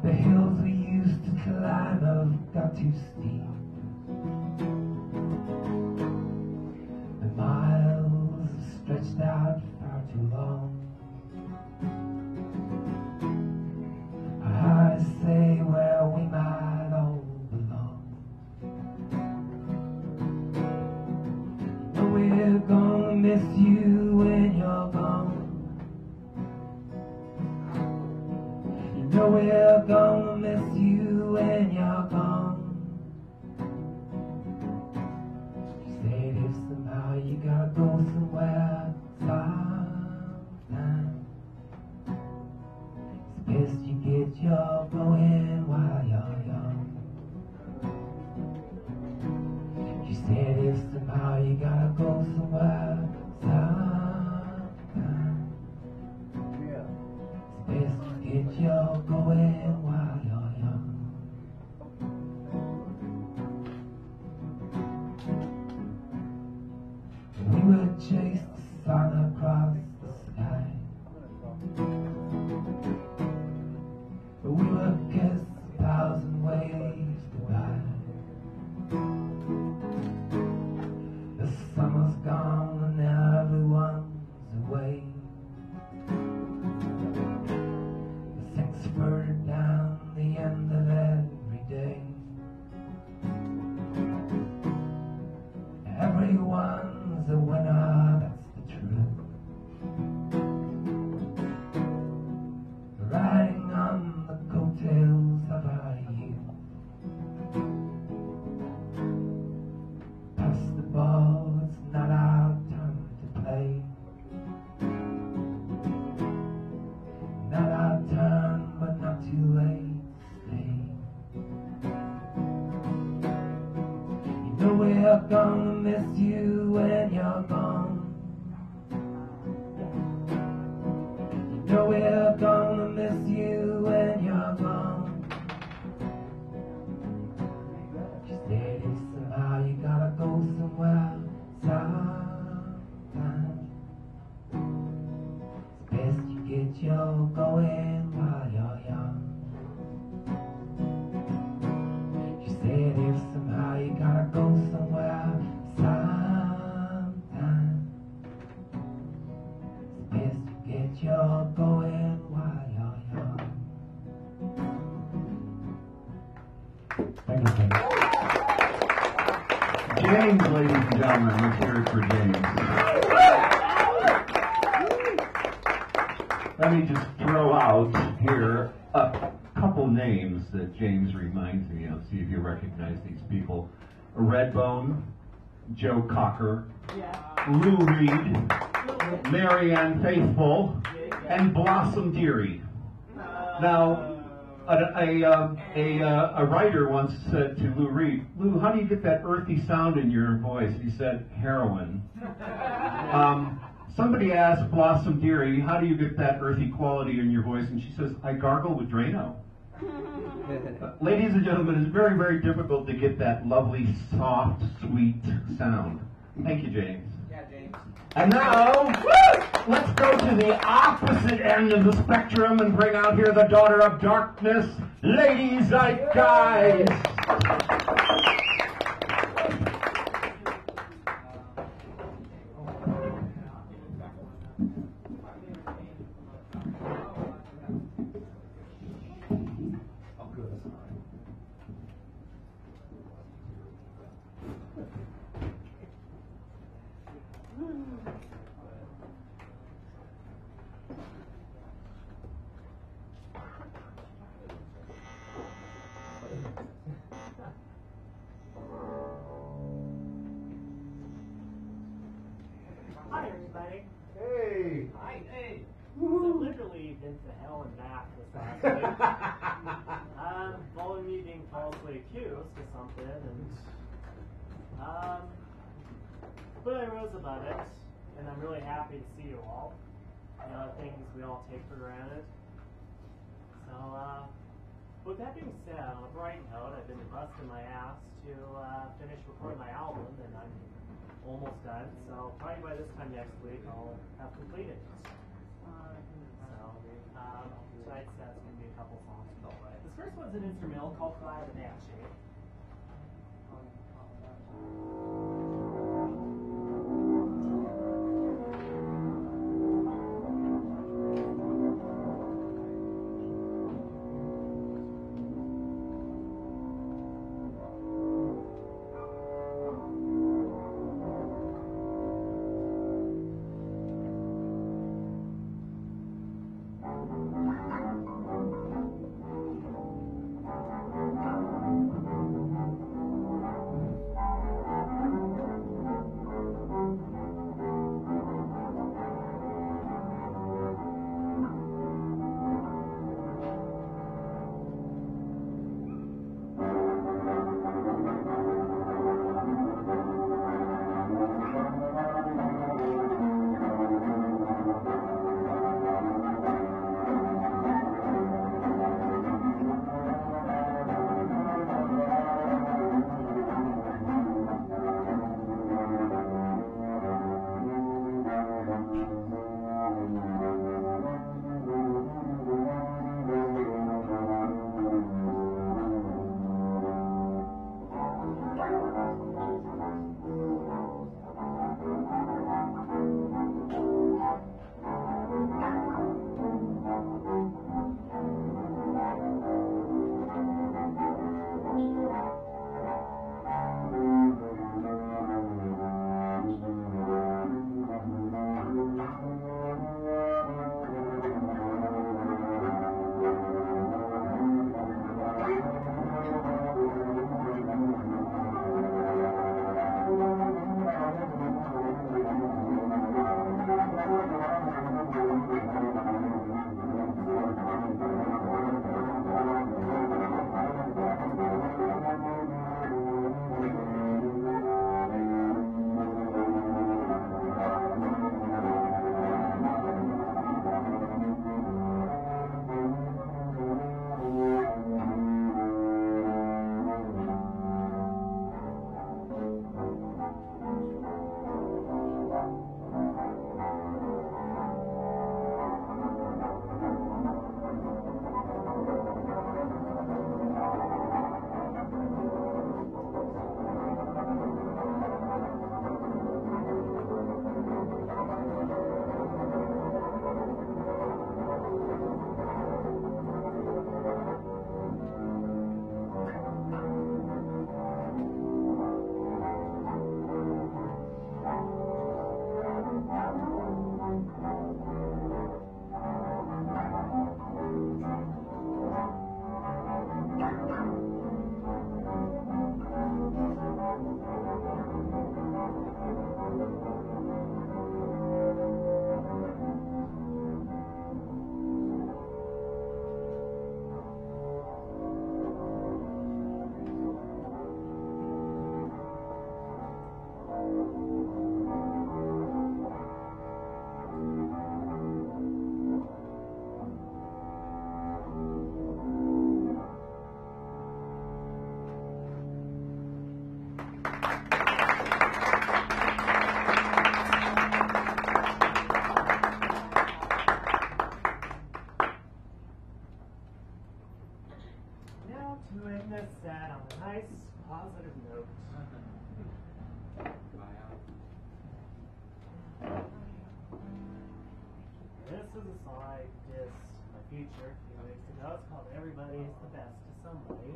The hills we used to climb have got too steep. The miles have stretched out far too long. Hard to say where we might all belong. You know we're gonna miss you when you're gone. You know we're gonna miss you when you're gone. She said if somehow you gotta go somewhere sometime, it's best you get your going while you're young. She said if somehow you gotta go somewhere sometime, it's best you get your going while you're young. We would chase the sun across the sky. We would kiss 1,000 ways goodbye. The summer's gone and now everyone's away. The things further down the end of every day. Everyone's a winner, that's the truth. Riding on the coattails of our youth. Pass the ball, it's not our time to play. Not our turn, but not too late to stay. You know we're gonna miss you when you're gone. You know we're gonna miss you when you're gone. She said if somehow you gotta go somewhere sometime, it's best you get your going while you're young. She said if somehow you gotta go somewhere sometime, it's best you get your going while you're young. Thank you, James. James, ladies and gentlemen, let's hear it for James. Let me just throw out here a couple names that James reminds me of. See if you recognize these people. Redbone, Joe Cocker, Lou Reed, Marianne Faithfull, and Blossom Dearie. Now, a writer once said to Lou Reed, "Lou, how do you get that earthy sound in your voice?" He said, "Heroin." Somebody asked Blossom Dearie, "How do you get that earthy quality in your voice?" And she says, "I gargle with Drano." Ladies and gentlemen, it's very, very difficult to get that lovely, soft, sweet sound. Thank you, James. Yeah, James. And now, let's go to the opposite end of the spectrum and bring out here the daughter of darkness, Lady Zeitgeist. Hi, everybody. Hey. Hi. Hey. So literally been to hell and back this last week. Following me being falsely accused of something, and but I rose above it, and I'm really happy to see you all. You know, things we all take for granted. So, with that being said, on a bright note, I've been busting my ass to finish recording my album, and I'm almost done. So probably by this time next week, I'll have completed it. Tonight's set's going to be a couple songs. This first one's an instrumental called Fly the Banshee. positive note. This is a song I did my future a few weeks ago. It's called Everybody is the Best to Somebody.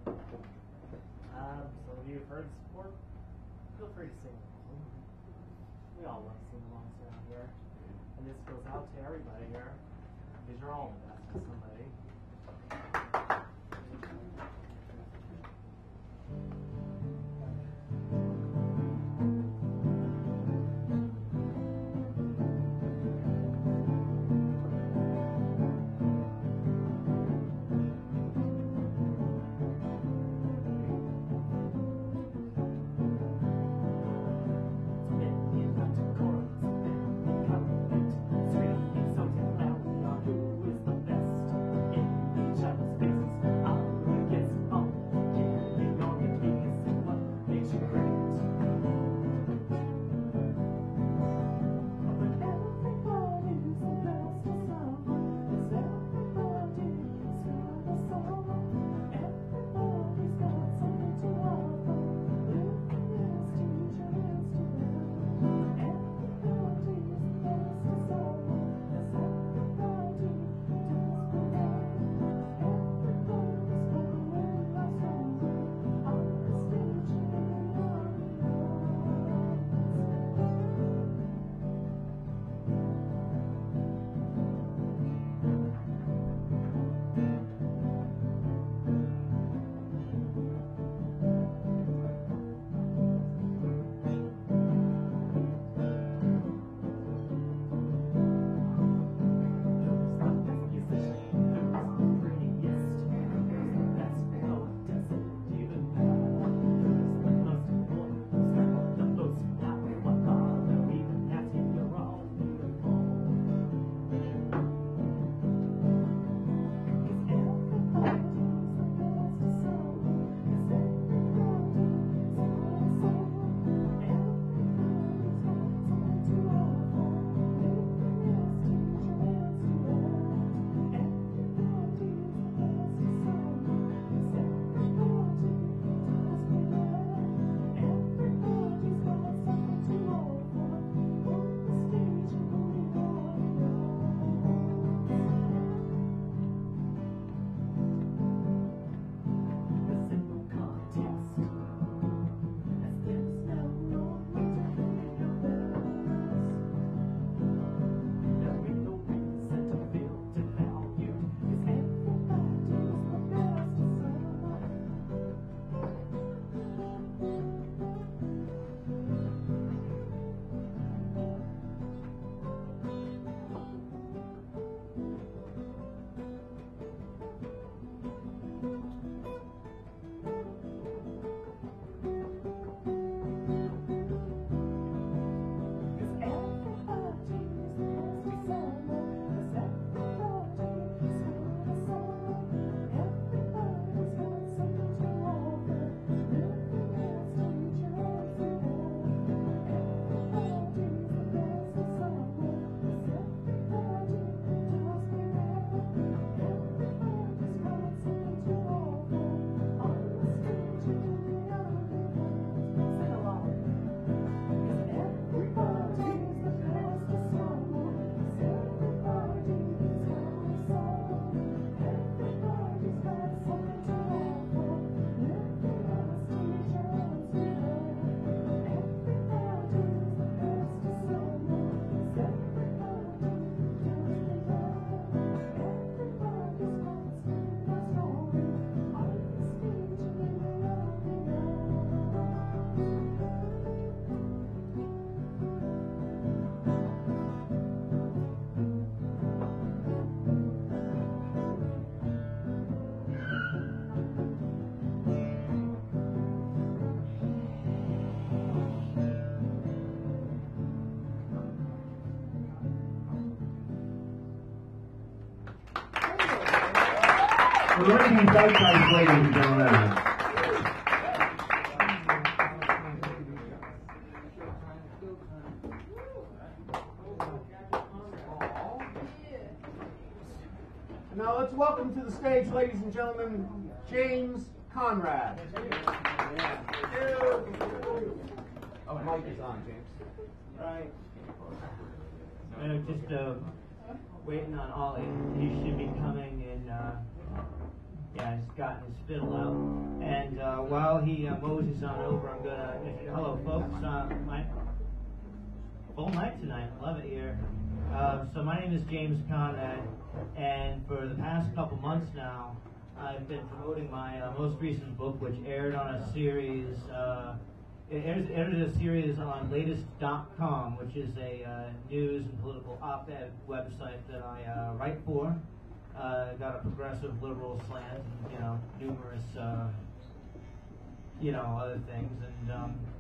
Some of you have heard this before. Feel free to sing along. all love sing-alongs around here. And this goes out to everybody here, because you're all the best to somebody. We're ready to be baptized, ladies and gentlemen. Now let's welcome to the stage, ladies and gentlemen, James Conrad. Oh, mic is on, James. Right. Just waiting on Ollie. He should be coming, and yeah, he's gotten his fiddle out. And while he moses on over, I'm gonna. Hello, folks. full night tonight. Love it here. So my name is James Conrad, and for the past couple months now, I've been promoting my most recent book, which aired on a series. It aired a series on Latest.com, which is a news and political op-ed website that I write for. Got a progressive liberal slant, and numerous other things, and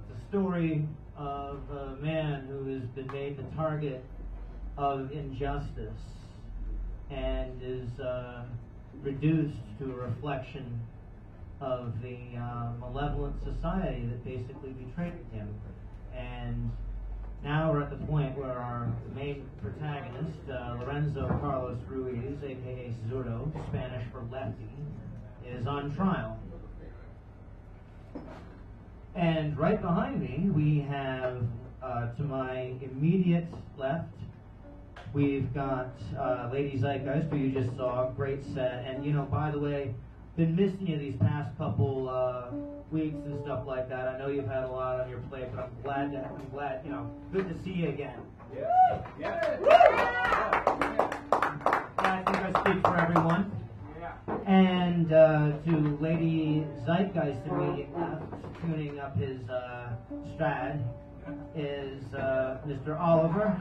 the story of a man who has been made the target of injustice and is reduced to a reflection of the malevolent society that basically betrayed him. And now we're at the point where our main protagonist, Lorenzo Carlos Ruiz, aka Zurdo, Spanish for lefty, is on trial. And right behind me, we have, to my immediate left, we've got Lady Zeitgeist, who you just saw, great set. And, by the way, been missing you these past couple weeks and stuff like that. I know you've had a lot on your plate, but I'm glad, good to see you again. Yeah. I think I speak for everyone. And to Lady Zeitgeist immediate left, tuning up his Strad, is Mr. Oliver.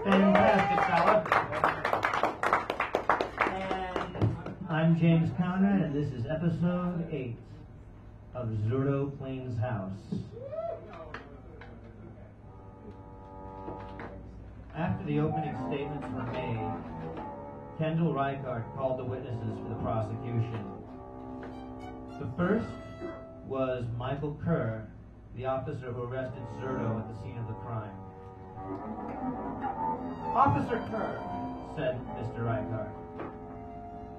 Fantastic fella. And I'm James Conrad, and this is episode 8 of Zurdo Plains House. After the opening statements were made, Kendall Reichardt called the witnesses for the prosecution. The first was Michael Kerr, the officer who arrested Zurdo at the scene of the crime. Officer Kerr, said Mr. Reichardt,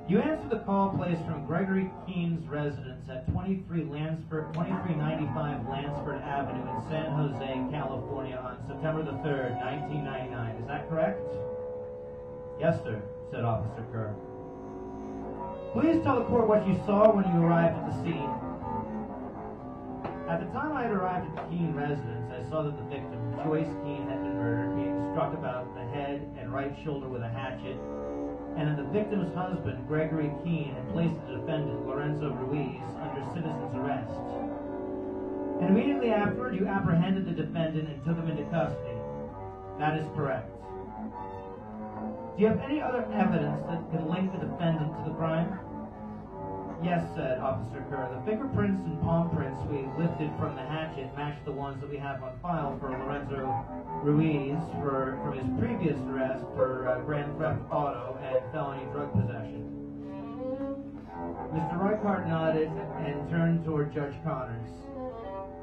you answered the call placed from Gregory Keene's residence at 2395 Lansford Avenue in San Jose, California on September the 3rd, 1999. Is that correct? Yes, sir, said Officer Kerr. Please tell the court what you saw when you arrived at the scene. At the time I had arrived at the Keene residence, I saw that the victim, Joyce Keene, had been murdered, being struck about the head and right shoulder with a hatchet, and that the victim's husband, Gregory Keene, had placed the defendant, Lorenzo Ruiz, under citizen's arrest. And immediately afterward, you apprehended the defendant and took him into custody. That is correct. Do you have any other evidence that can link the defendant to the crime? Yes, said Officer Kerr. The fingerprints and palm prints we lifted from the hatchet match the ones that we have on file for Lorenzo Ruiz from his previous arrest for grand theft auto and felony drug possession. Mr. Reichardt nodded and turned toward Judge Connors.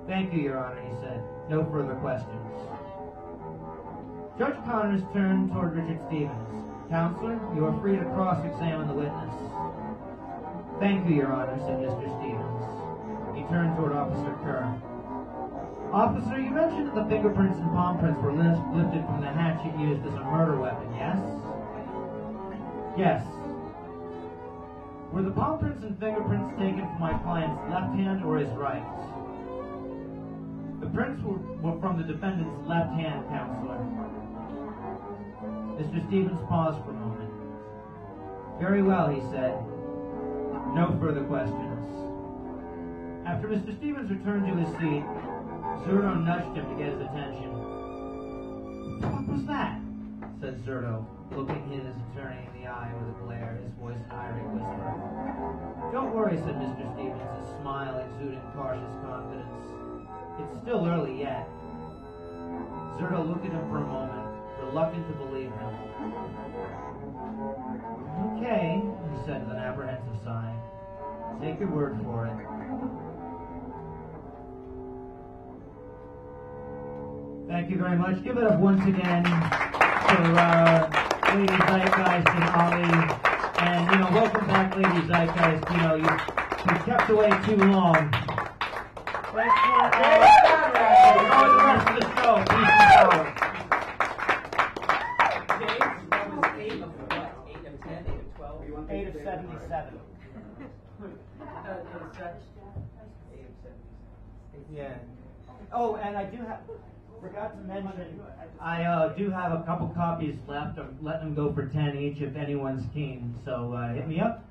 Thank you, Your Honor, he said. No further questions. Judge Connors turned toward Richard Stevens. Counselor, you are free to cross-examine the witness. Thank you, Your Honor, said Mr. Stevens. He turned toward Officer Kerr. Officer, you mentioned that the fingerprints and palm prints were lifted from the hatchet used as a murder weapon, yes? Yes. Were the palm prints and fingerprints taken from my client's left hand or his right? The prints were from the defendant's left hand, Counselor. Mr. Stevens paused for a moment. Very well, he said. No further questions. After Mr. Stevens returned to his seat, Zurdo nudged him to get his attention. What was that? Said Zurdo, looking his attorney in the eye with a glare, his voice an irate whisper. Don't worry, said Mr. Stevens, his smile exuding cautious confidence. It's still early yet. Zurdo looked at him for a moment, reluctant to believe him. Okay, he said with an apprehensive sigh. Take your word for it. Thank you very much. Give it up once again for Lady Zeitgeist and Ollie. And, welcome back, Lady Zeitgeist. You kept away too long. Thanks for the rest of the show. Peace and power. James, that was 8 of what? 8 of 10, 8 of 12? 8 of 77. Yeah. Oh, and I do have... Forgot to mention. I do have a couple copies left. I'm letting them go for 10 each if anyone's keen. So hit me up.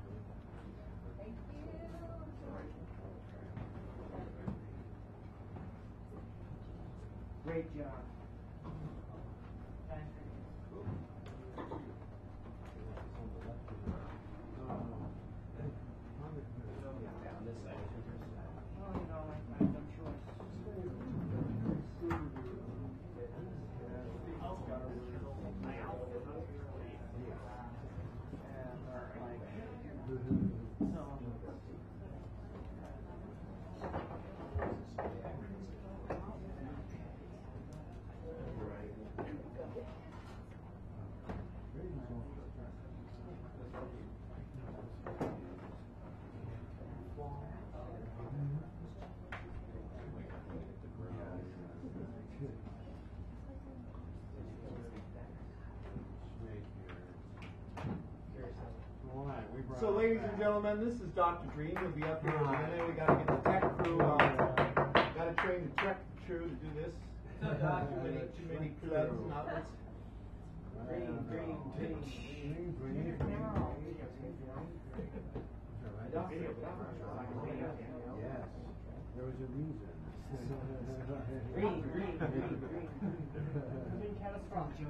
Great job. So, ladies and gentlemen, this is Dr. Dream. He'll be up here in a minute. We got to get the tech crew. Got to train the tech crew to do this. Too many plugs and outlets. Yes, there was a reason. Green. Been catastrophic.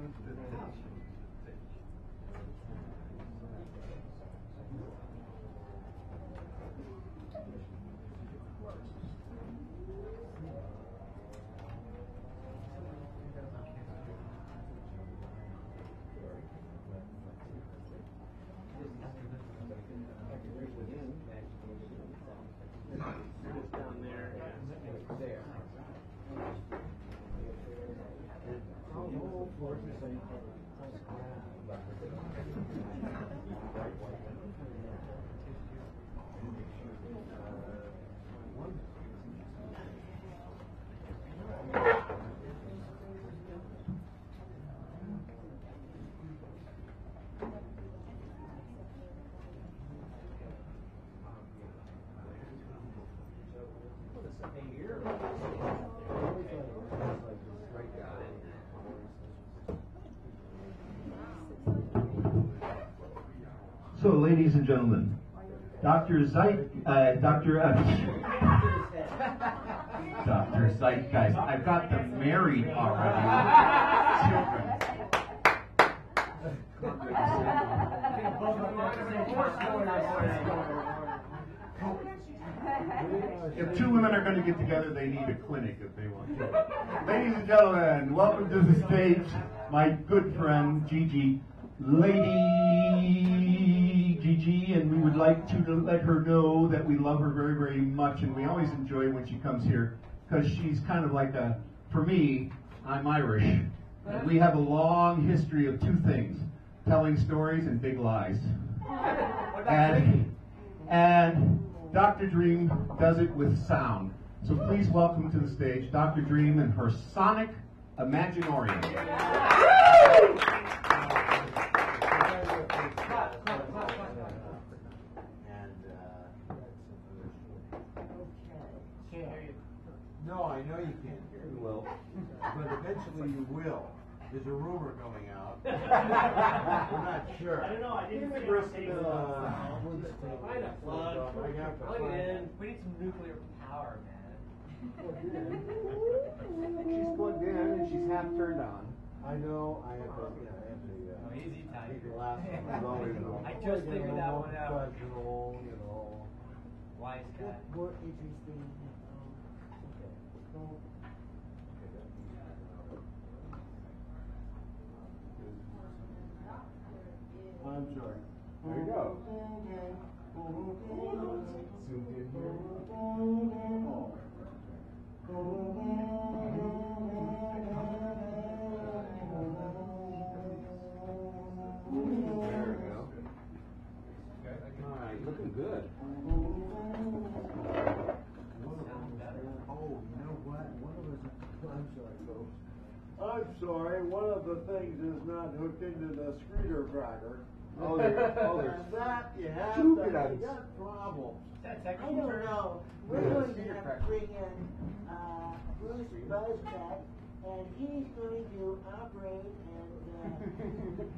So, ladies and gentlemen, Dr. Zeitgeist, I've got them married already. If two women are going to get together, they need a clinic if they want to. Ladies and gentlemen, welcome to the stage, my good friend, Gigi. Lady Gigi, and we would like to let her know that we love her very, very much, and we always enjoy when she comes here, because she's kind of like for me, I'm Irish, and we have a long history of two things, telling stories and big lies. And Dr. Dream does it with sound. So please welcome to the stage Dr. Dream and her Sonic Imaginorium. No, I know you can't hear me. Well, but eventually you will. There's a rumor going out. We're not sure. I don't know. I didn't figure out taking Find a plug. Plug it in. We need some nuclear power, man. She's plugged in and she's half turned on. I know. I have to. Easy time. The last one was always I just figured that one out. Professional, you know. Wise guy. More interesting. I'm sorry. There you go. Zoomed in here. There we go. All right, looking good. Oh, you know what? I'm sorry, folks. I'm sorry, one of the things is not hooked into the screwdriver. Oh, there's that. You have that. You got problems. That's I don't know. We're going to have to bring in Bruce Buzzcut and he's going to operate and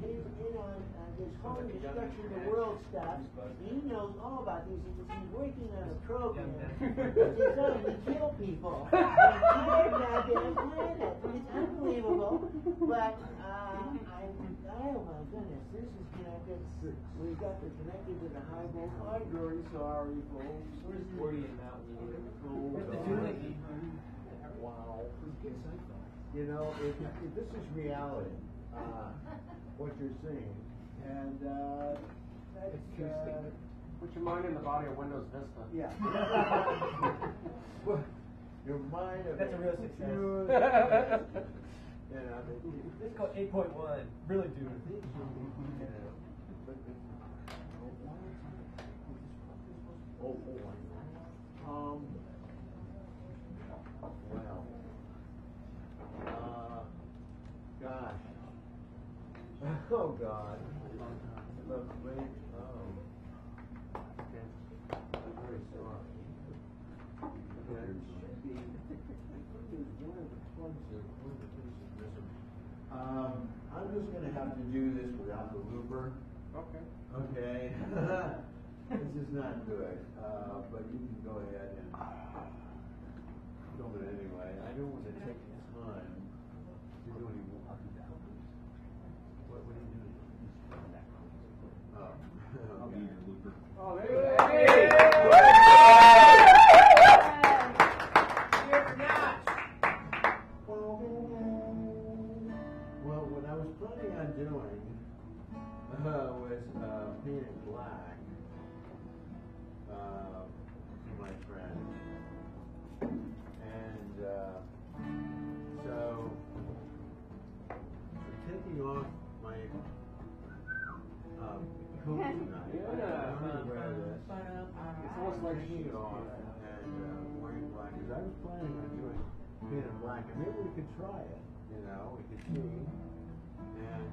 he's in on this whole destruction of the world stuff. He knows all about these things. He's working on a program that's designed to kill people on the entire goddamn planet. It's unbelievable, but oh my goodness, this is connected. We've got the connected to the high volt. I'm very sorry, folks. Where's the wow. You know, if this is reality, what you're seeing, and that's put your mind in the body of Windows Vista. Yeah. Your mind. That's a real success. You know, it's called 8.1. Really, dude. Well, gosh. Oh, God. Look, wait. I'm very sorry. There should be. There's one of the plugs there. One of the pieces missing. I'm just going to have to do this without the looper. Okay. Okay. This is not good. But you can go ahead and film it anyway. I don't want to take time. You're doing what are you doing? Oh. I'll be your looper. Oh, there you go. Well, what I was planning on doing was painting black to my friend. And so I'm taking off my coat tonight. Yeah. I'm going to wear this. It's almost like taking it off and wearing black. Because I was planning on doing painted black. And maybe we could try it. You know, we could see. And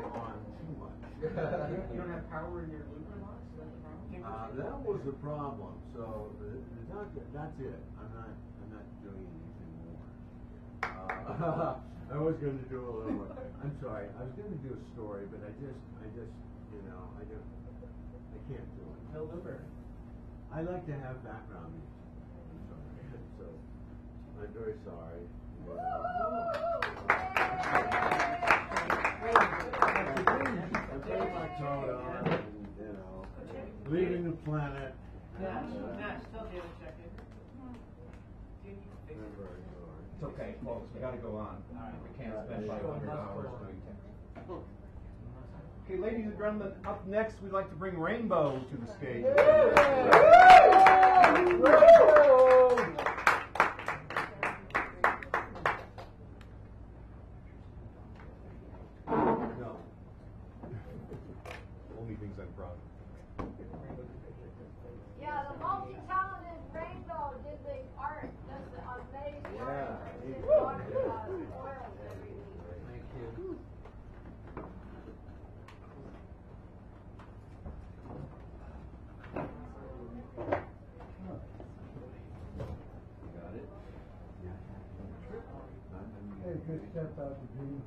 on too much. You don't have power in your Luger box? That was the problem. So that's it. I'm not doing anything more. I was going to do a little more. I'm sorry. I was going to do a story, but I just, you know, I can't do it. No Luger. I like to have background music. I'm sorry. So I'm very sorry. I'm putting my coat on, and, you know, leaving the planet. Nash, tell David check in. I'm very sorry. It's okay, folks. We got to go on. We can't spend 500 hours doing things. Okay, ladies and gentlemen, up next we'd like to bring Rainbow to the stage. No. Only things I'm proud of. Yeah, the multi-talented Rainbow did the art. Does the amazing art. Yeah. It's talking about oils every week. Thank you. Got it? Hey, good step out the dream.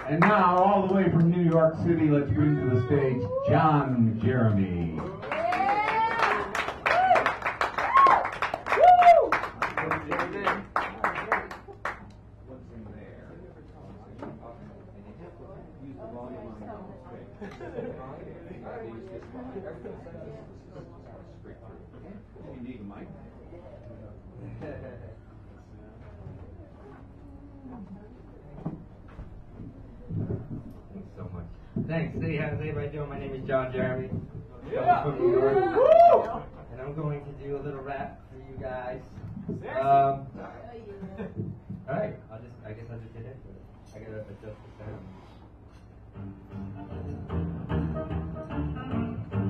And now, all the way from New York City, let's bring to the stage John Jeremy. You need a mic. Thanks so much. Thanks. Hey, how's everybody doing? My name is John Jeremy. Yeah. I'm from New York. And I'm going to do a little rap for you guys. Alright, I guess I'll just get into it. I gotta adjust the sound.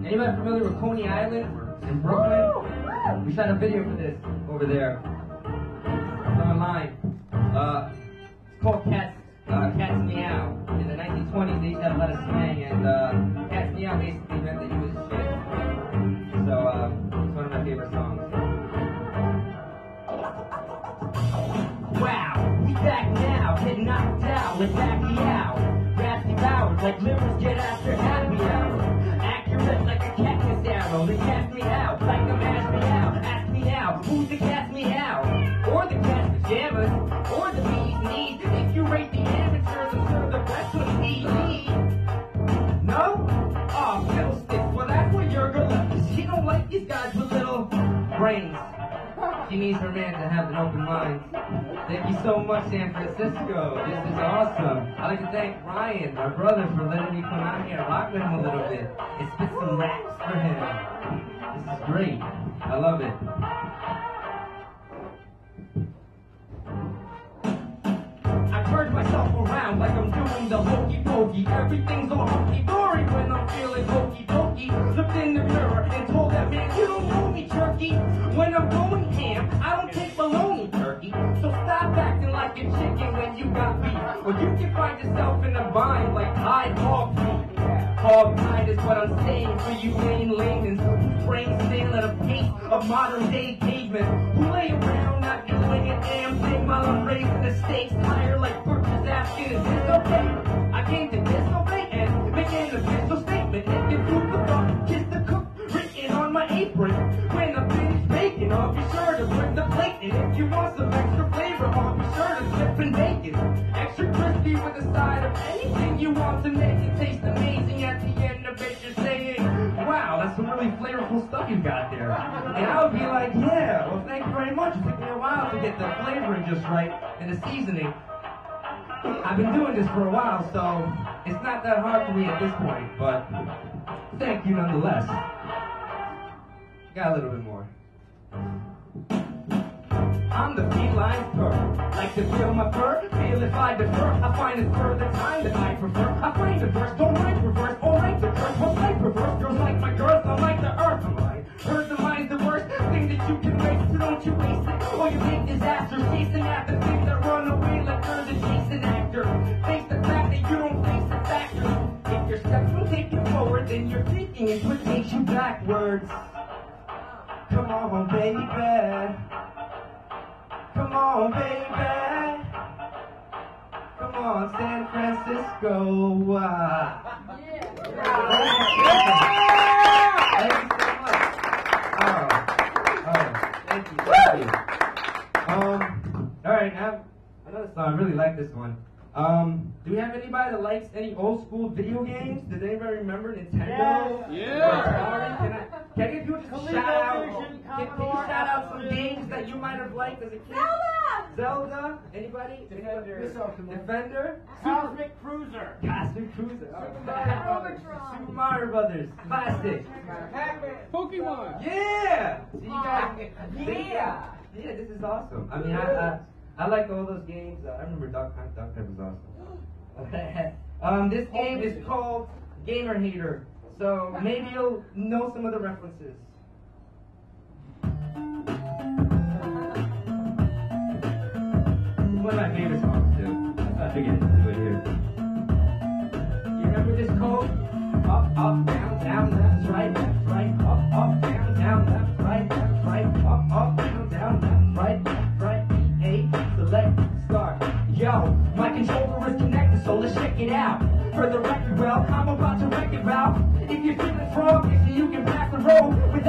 Anybody familiar with Coney Island in Brooklyn? We shot a video for this over there. It's online. It's called Cat's Meow. In the 1920s, they used to have a lot of slang, and Cat's Meow basically meant that he was a shit. So, it's one of my favorite songs. Wow, we back now, get knocked out, let's act me out. Raspy powers like livers get after happy hour. Accurate like a cactus arrow, they cast me out, like a mash me out. Ask me now, who's the cast me out? Or the cat's pajamas, or the bee's knees. If you rate the amateurs, I'm sure the rest would be me. No? Oh, fiddlesticks, well that's where your girl is. She don't like these guys with little brains. She needs her man to have an open mind. Thank you so much, San Francisco. This is awesome. I'd like to thank Ryan, my brother, for letting me come out here and rock with him a little bit and spit some raps for him. This is great. I love it. I turn myself around like I'm doing the hokey pokey. Everything's all hunky-dory when I'm feeling hokey pokey. Looked in the mirror and told that man, you don't know me, turkey. When I'm going ham, I don't take baloney, turkey. So stop acting like a chicken when you got beef. Or you can find yourself in a bind like Tide Hog Feet. Hog Tide is what I'm saying for you lame laymen whose brains sail at a pace of modern day cavemen who lay around not doing a damn thing while I'm raising the stakes higher like Burke's asking, is this okay? I came to disobey and make an official statement. If you do the fuck, kiss the cook written on my apron. When I'm finished baking, I'll be sure to bring the plate. And if you want some extra flavor, I'll be sure to slip in bacon. Extra crispy with a side of anything you want to make it taste amazing. At the end of it, you're saying, wow, that's some really flavorful stuff you got there. And I would be like, yeah, well, thank you very much. It took me a while to get the flavoring just right and the seasoning. I've been doing this for a while, so it's not that hard for me at this point, but thank you nonetheless. Got a little bit more. I'm the feline's purr. Like to feel my fur, feel if I defer. I find it further time that I prefer. I find the verse, don't like reverse, or like the curse. What's like reverse? Girls like my girls, don't like the earth. I'm like, hurt the mind's the worst thing that you can waste, so don't you waste it. Or you make disasters, chasing after things that run away like there's a chasing actor. Face the fact that you don't face the factors. If your steps will take you forward, then your thinking is what takes you backwards. Come on, baby. Come on, baby. Come on, San Francisco. Thank you so much. Thank you. All right, now another song. I really like this one. Do we have anybody that likes any old school video games? Does anybody remember Nintendo? Yeah. Can I get you just shout out? Can you shout out some games that you might have liked as a kid? Zelda. Anybody? Defender. Cosmic Cruiser. Cosmic Cruiser. Super Mario Brothers. Classic. Pokemon. Yeah. So you guys. Yeah. Yeah. This is awesome. I mean, I like all those games. I remember Duck Hunt. Duck Hunt was awesome. This game is called Gamer Hater. So maybe you'll know some of the references. One of my favorite songs too. I figured into it here. You remember this code? Up, up, down, down, that's right, up, down,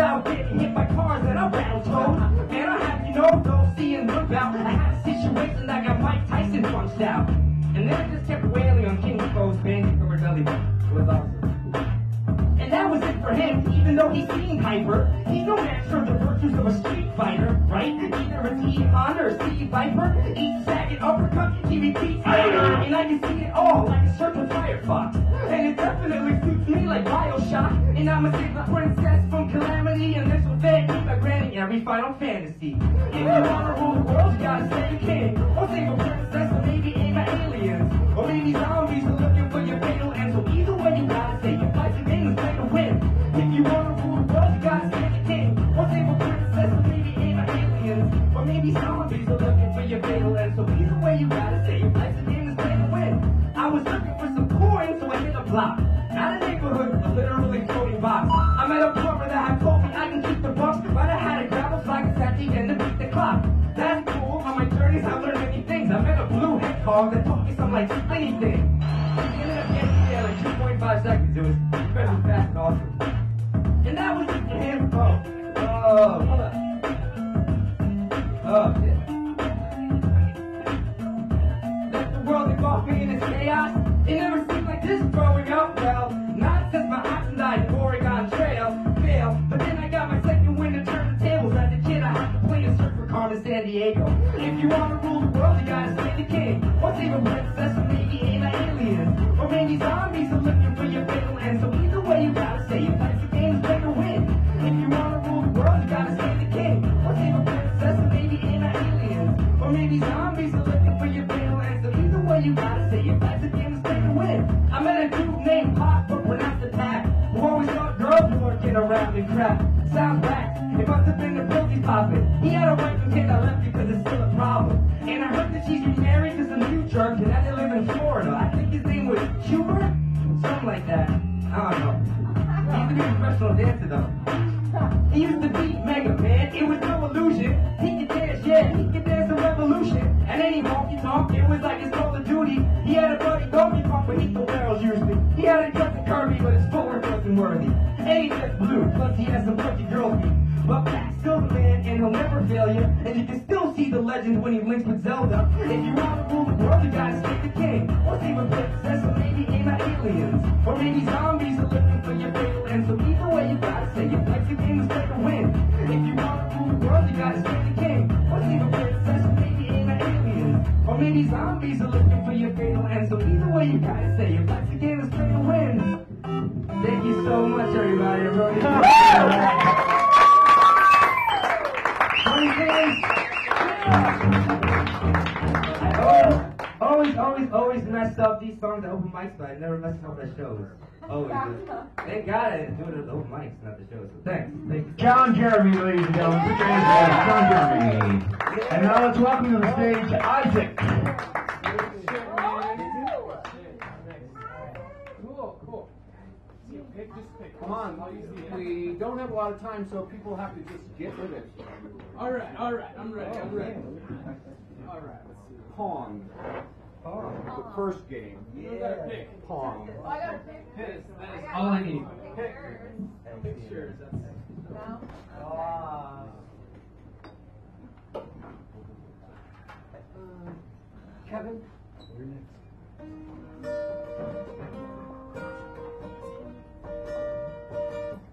without getting hit by cars that I rattle toes. And I have, you know, don't see and look out. I had a situation that got Mike Tyson punched out. And then I just kept wailing on King Fo's bandit covered belly button. It was awesome. And that was it for him, even though he seemed hyper. He's no match for the virtues of a street fighter, right? Either a T-Honda or C Viper, each second uppercut, he repeats fighter. And I can see it all like a circle Firefox. And it definitely suits me like Bioshock. And I'ma save my princess from calamity, and this will thank me by granting every Final Fantasy. If you wanna rule the world, you gotta save a king. Or save a princess, or maybe aim at aliens. Or maybe zombies are looking for your fatal end. So either way you gotta say your fight the game is play to win. If you wanna rule the world, you gotta save a king. Or save a princess, or maybe aim at aliens. Or maybe zombies are looking for your fatal end. So either way you gotta say your fight the game is play to win. I was looking for some coins, so I hit a block. Not a neighborhood, a literally floating box. I met a plumber that had told me I can keep the bucks, but I had a gravel flag at the end to beat the clock. That's cool. On my journeys, I've learned many things. I met a blue head hog that taught me something like anything. He ended up getting me in like 2.5 seconds. It was incredibly fast and awesome. And that was just for him. Hold up. Oh, shit. Let the world engulf me in its chaos. It never seemed like this growing up. Well, not since my oxen died in Oregon Trail. Fail. But then I got my second win to turn the tables. As a kid, I had to play a search for Carmen San Diego. If you want to rule the world, you gotta stay the king. Or save a princess, or maybe aim at aliens. Or maybe zombies are looking for your fatal end. So either way, you gotta say your life's a game, play to win. If you want to rule the world, you gotta stay the king. Or save a princess, or maybe aim at aliens. Or maybe zombies are looking for your fatal end. So either way, you gotta say your life's a game, play to win. I met a dude named Pop, but pronounced the Pat, who always thought girls were working around and crap. Sounds back. It must have been the pills he's popping. He had a wife and kid that left because it's still a problem. And I heard that she's remarried to some new jerk, and now they live in Florida. I think his name was Hubert? Something like that. I don't know. He used to be a professional dancer, though. He used to beat Mega Man. It was no illusion. He could dance, yeah, he could dance a revolution. And then he honky-tonk, it was like his Call of Duty. He had a buddy Donkey Kong beneath the barrels usually. He had a cousin Kirby, but his footwork wasn't worthy. And he just blue, plus he had some pretty girl feet. But Pat's still the man, and he'll never fail you. And you can still see the legend when he links with Zelda. If you want to rule the world, you gotta stay the king. Or save a princess, or maybe aim at aliens. Or maybe zombies are looking for your fatal end. So either way, you gotta say your life's a game, is play to win. If you want to rule the world, you gotta stay the king. Or save a princess, or maybe aim at aliens. Or maybe zombies are looking for your fatal end. So either way, you gotta say your life's a game, is play to win. Thank you so much, everybody. I really appreciate it. Always messed up these songs at open mics, but I never messed up at shows. Always. Thank God I didn't do it at the open mics, not the shows. So thanks. Thank you. John Jeremy, ladies and gentlemen. John Jeremy. And now let's welcome to the stage Isaac. Cool. Come on, we don't have a lot of time, so people have to just get with it. All right, I'm ready. All right, let's see. Pong. The first game. Yeah. Pick. Pong. I gotta pick. That is all I need. Pictures. Kevin, you're next.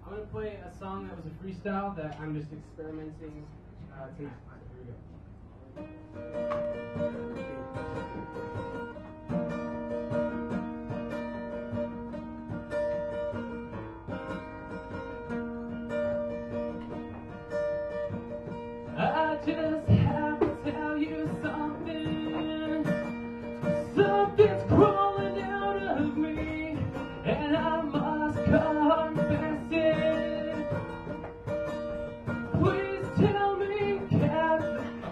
I'm gonna play a song that was a freestyle that I'm just experimenting. Here we go. I just have to tell you something. Something's crawling out of me, and I must confess it. Please tell me, Kevin.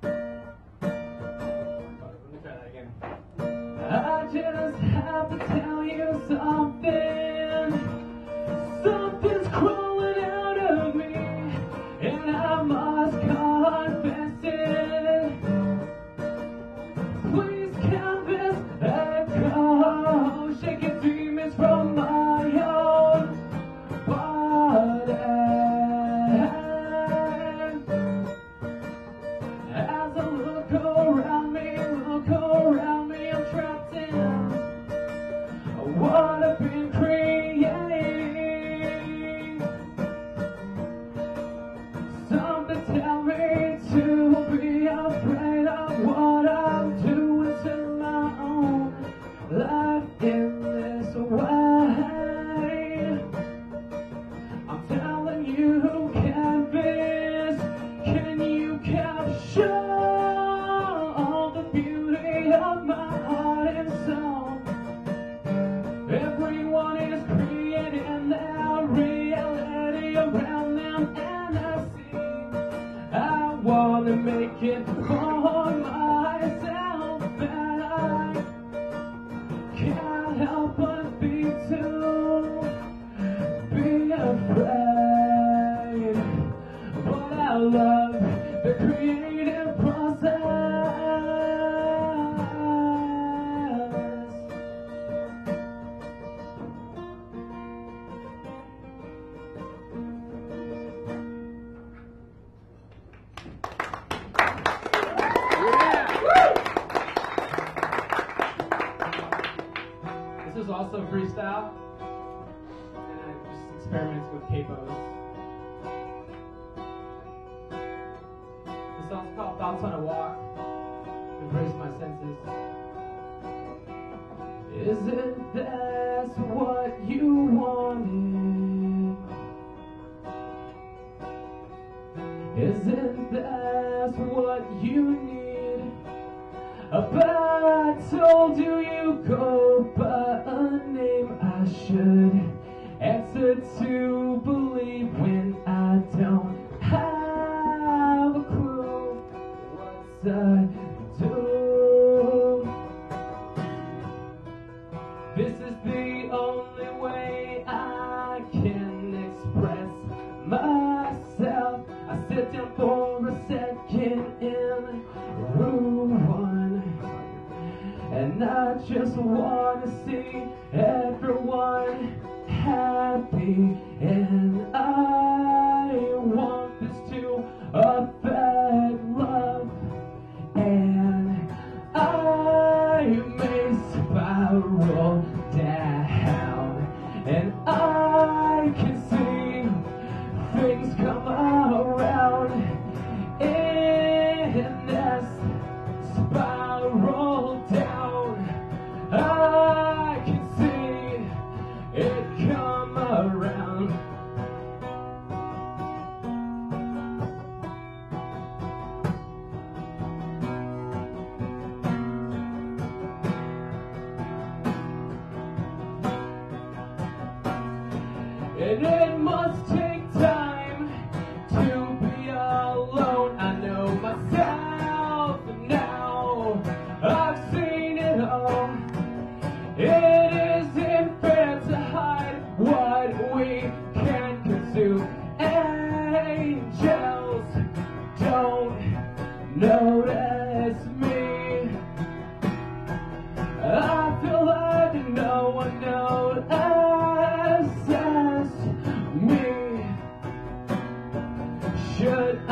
Let me try that again. I just have to tell you something. Something's crawling out of me, and I must confess. As I look around me, I'm trapped in what I've been creating. Something tell me to be afraid of what I'm doing to my own life in this way. I'm telling you, canvas, can you capture all the beauty of my heart and soul? Everyone is creating their reality around them, and I wanna make it for myself, but I can't help but be afraid. But I love the creative process. This is also freestyle, and I just experiments with capos. This song's called Thoughts on a Walk. Embrace my senses. Isn't that what you wanted? Isn't that what you need? But I told you you go by a name I should answer to believe when I don't have a clue what I do. This is the only way I can express myself. I sit down for a second in room 1, and I just want to see everyone happy, and I want this to affect love, and I may spiral down, and I can see things come around in this spiral down. I can see it come around. And it must take time to be alone. I know myself now. I've seen it all. It isn't fair to hide what we can consume. Angels don't notice me. I feel like no one notices me. Should I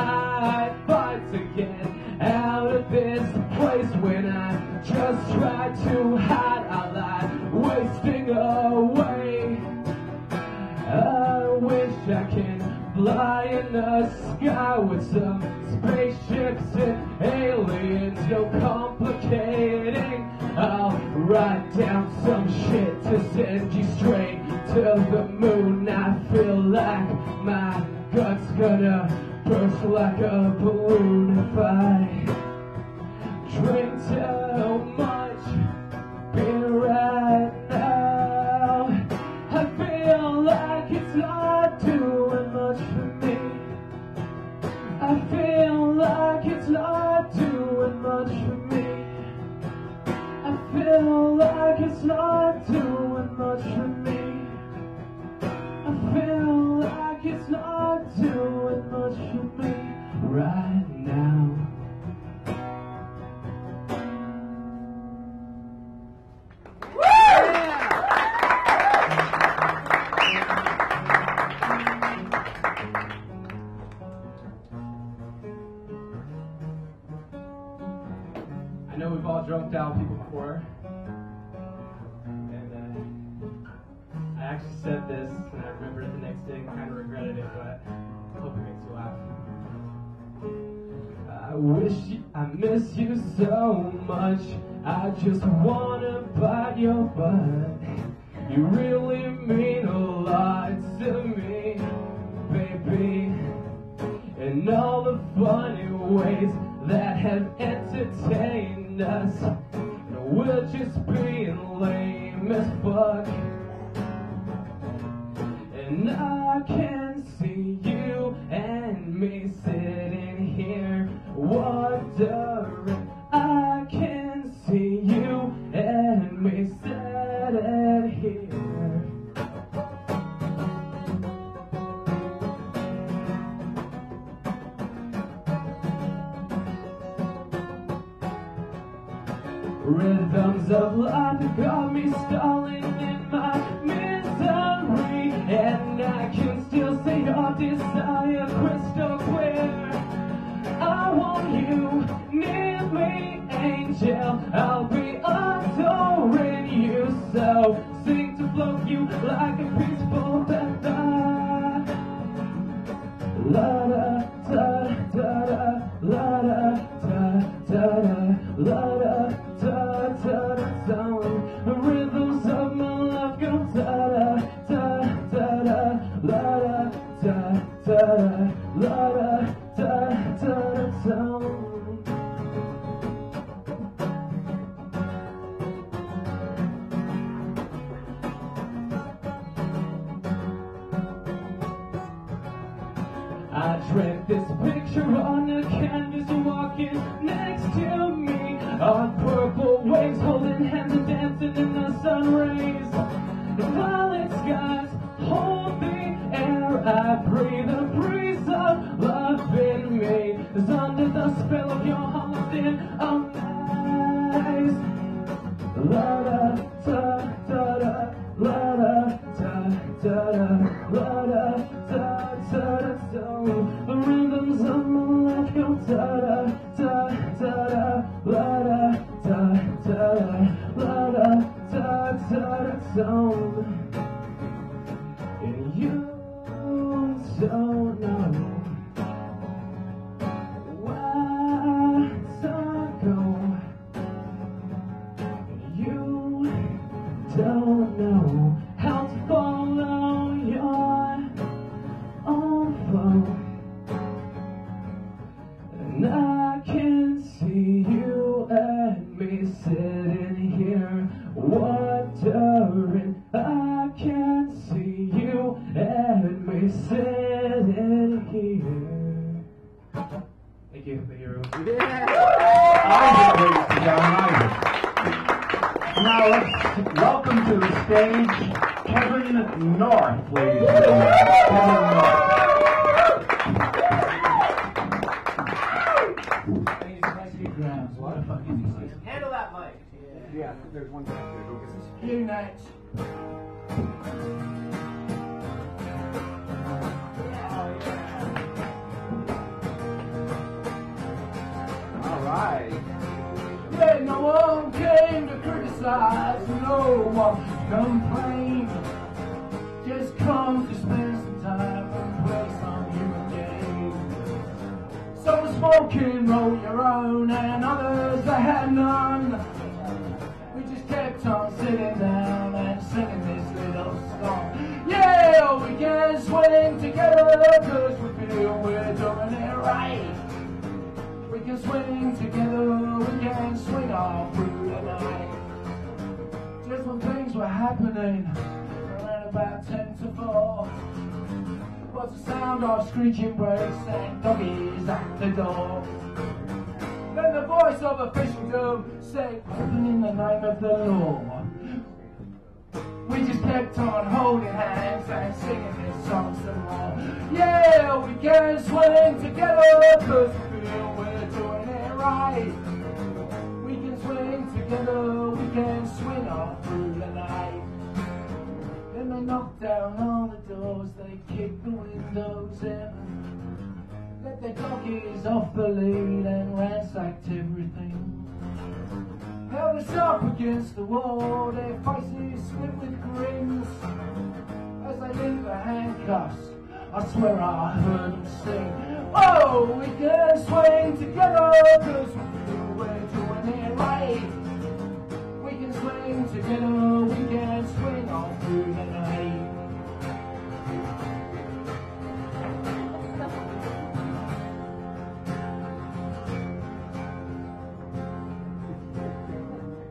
fight to get out of this place when I just try to hide our life wasting away? I wish I can fly in the sky with some spaceships and aliens, no complicating. I'll write down some shit to send you straight to the moon. I feel like my gut's gonna burst like a balloon if I drink too much beer right now. I feel like it's not doing much for me. I feel like it's not doing much for me. I feel like it's not doing much for me. I feel like it's not doing much for me right now. know we've all drunk down people before. And I actually said this, and I remembered it the next day and kind of regretted it, but I hope it makes you laugh. I miss you so much. I just wanna bite your butt. You really mean a lot to me, baby. And all the funny ways that have entertained us. We're just being lame as fuck. And I can see you and me sitting here wondering. I can see you and me sitting here. Rhythms of life got me stalling in my misery, and I can still see your desire crystal clear. I want you near me, angel. I'll be adoring you, so sing to float you like a peaceful feather. La da da da da, la da da da da, la da da da da. The rhythms of my life go da da da da da, la da da da da, la da da da da. I dreamt this picture on the canvas, walking next to me, on purple waves, holding hands and dancing in the sun rays. The violet skies hold the air. I breathe a breeze of love in me, as under the spell of your haunting eyes. La da da da da, la da da da da, la da da da da. The rhythms of my life go da da da da da, la da da da da, la da da da da. And you don't know where to go. And you don't know how to follow your own flow. And I can see you and me sitting here wondering. I can see you and me sitting here. Thank you, thank you, everyone. Isaac, ladies and gentlemen, Isaac. Now let's welcome to the stage Kevin North, ladies and gentlemen. Kevin North. Handle that mic. Yeah, there's one back there. Go get it. You next. All right. Yeah, no one came to criticize, no one complained. Just come to spend some time and play some human game. Some smoking, roll your own, and others that had none. We just kept on sitting down and singing this little song. Yeah, we can swing together, cause we feel we're doing it right. We can swing together, we can swing all through the night. Just when things were happening, around about 10 to 4, was the sound of screeching brakes and doggies at the door. Then the voice of officialdom said, open in the name of the law. We just kept on holding hands and singing this song some more. Yeah, we can swing together, cause we feel we're doing it right. We can swing together, we can swing all through the night. Then they knocked down all the doors, they kicked the windows in, let their doggies off the lead and ransacked everything. us up against the wall, their faces split with grins. As they leave the handcuffs, I swear I heard them sing, oh, we can swing together, cause we're doing it right. We can swing together, we can swing all through the night.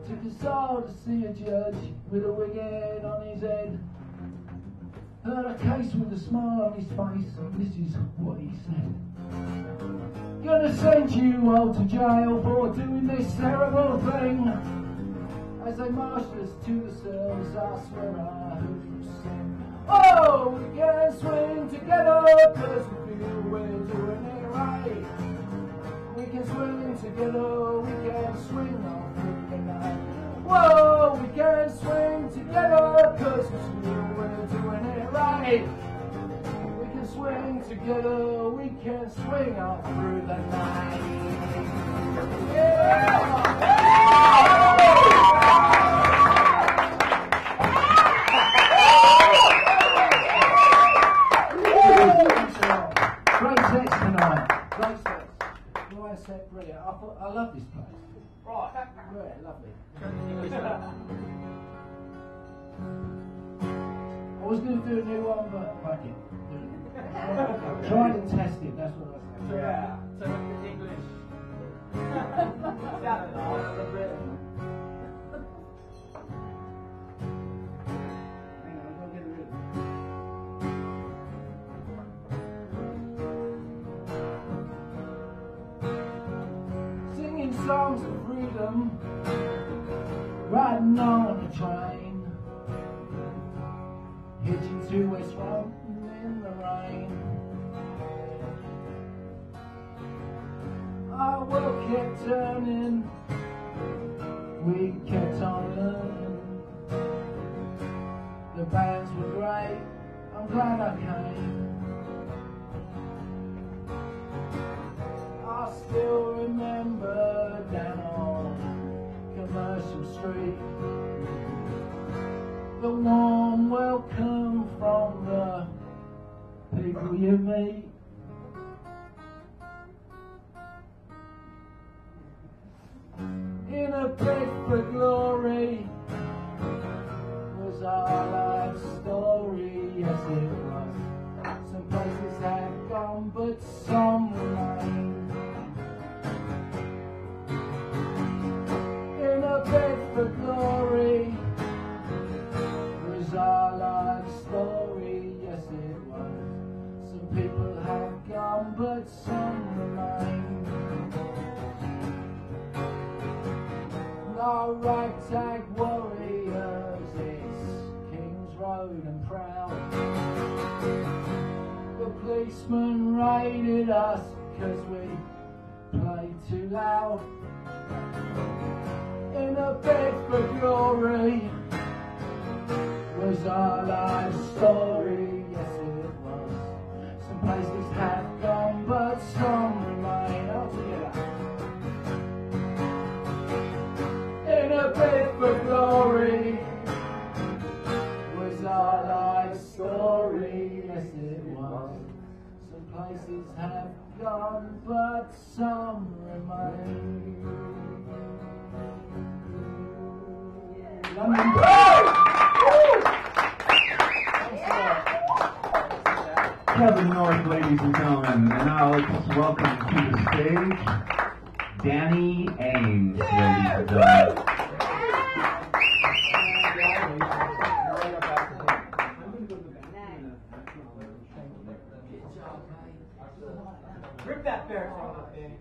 Took us all to see a judge with a wig head on his head. Heard a case with a smile on his face, and this is what he said. Gonna send you all to jail for doing this terrible thing. As they marched us to the cells, I swear I heard them sing, oh, we can swing together, cause we feel we're doing it right. We can swing together, we can swing all through the night. Whoa, we can swing together, cause we feel we're doing it right. We can swing together, we can swing all through the night. Yeah! Great sex tonight. Great sex. Nice set, brilliant. I love this place. Right. Yeah, lovely. I was going to do a new one, but fuck it. Tried and tested, that's what I said. Yeah. So the English. Singing songs of freedom, riding on a train, hitching to West Front in the rain. Our world kept turning, we kept on learning. The bands were great, I'm glad I came. I still remember down on Commercial Street, the warm welcome from the people you meet. In a bid for glory was our life story, yes it was. Some places had gone, but some remain. In a bid for glory was our life story, yes it was. Some people have gone, but some remain. Our ragtag warriors, it's King's Road and proud. The policeman raided us cause we played too loud. In a bid for glory was our life story, yes it was. Some places have gone but some remain. All together. In a bid for glory was our life story, yes it was. Some places have gone, but some remain. London. Kevin North, ladies and gentlemen, and now let's welcome to the stage Danny Ames, ladies and gentlemen. Rip that bear thing up, Danny.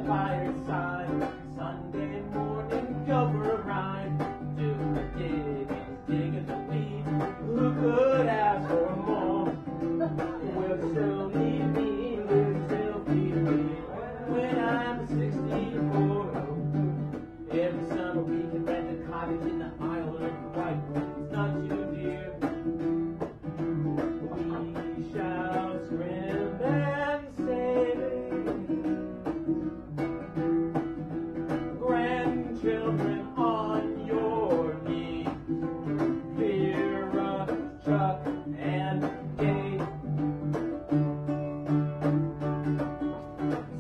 fireside. Sunday morning, go for a ride. Do the digging the weeds. Who could ask for more? Will still need me, will still feed me. When I'm 64, every summer we can rent a cottage in the Isle of Wight. It's not too dear. We shall scrim and save. Grandchildren on your knee. Vera, Chuck, and Gabe.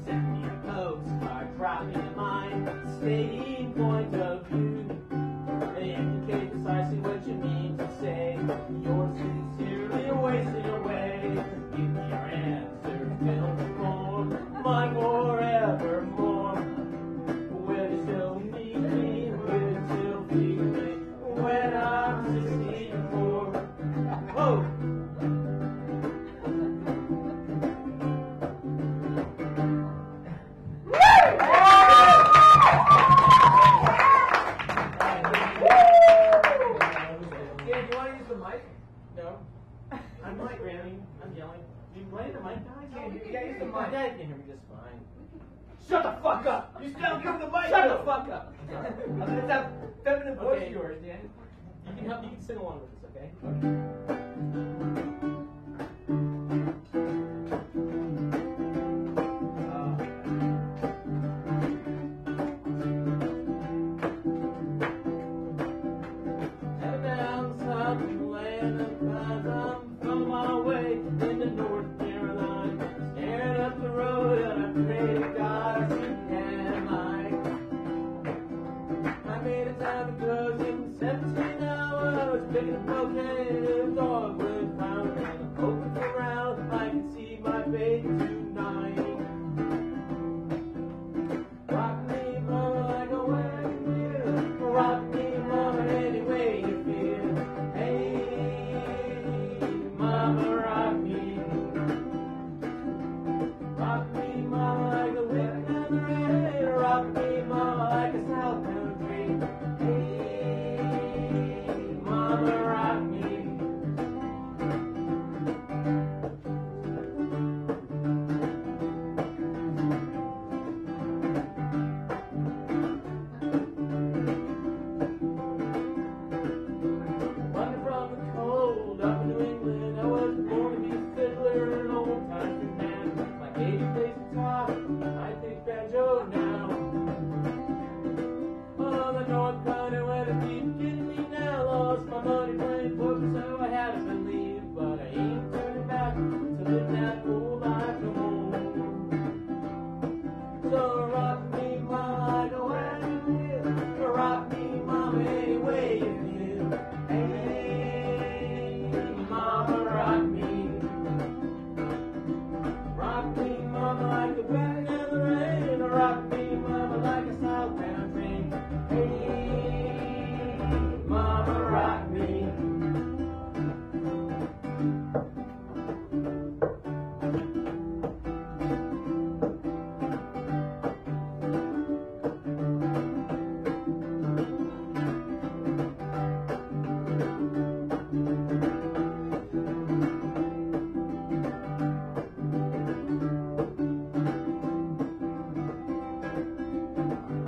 Send me a postcard, drop me a line, stating point of view. They indicate precisely what you mean to say. You're sincerely wasting away. Give me your answer, fill the form, mine forevermore. Will you still need me? Will you still feed me when I'm 64? Oh! Dan, do you want to use the mic? No. I'm like ramming. I'm yelling. You playing the mic, guys? Yeah, you gotta use the mic. My dad can hear me just fine. Shut the fuck up! You still give him the mic! Shut the fuck up! I'm gonna have feminine voice of yours, Dan. You can help. You can sing along with this, okay? Headed down south of the land of pines, I'm from my way into North Carolina. Staring up the road and I pray to God I see headlight. I made it down because in 17 hours, picking up cocaine, dog with pound, and hoping around I can see my baby tonight. Rock me, mama, like a wagon wheel. Rock me, mama, any way you feel. Hey, mama, rock me. Rock me, mama, like a wind in the rain. Rock me, mama, like a southbound train. Hey, mama, rock me. Running from the cold up in New England, I was born to be a fiddler, an old country man. My baby plays guitar, I think banjo now. Oh, the North Country where the people getting me now. Lost my money playing poker, so I had to believe, but I ain't turning back to live that old life no more. So rock me, mama, like a wagon wheel. Rock me, mama, any way you feel. Hey, mama, rock me. Rock me, mama, like the wind and the rain. Rock me, mama, like a southbound train. Hey, mama, rock me.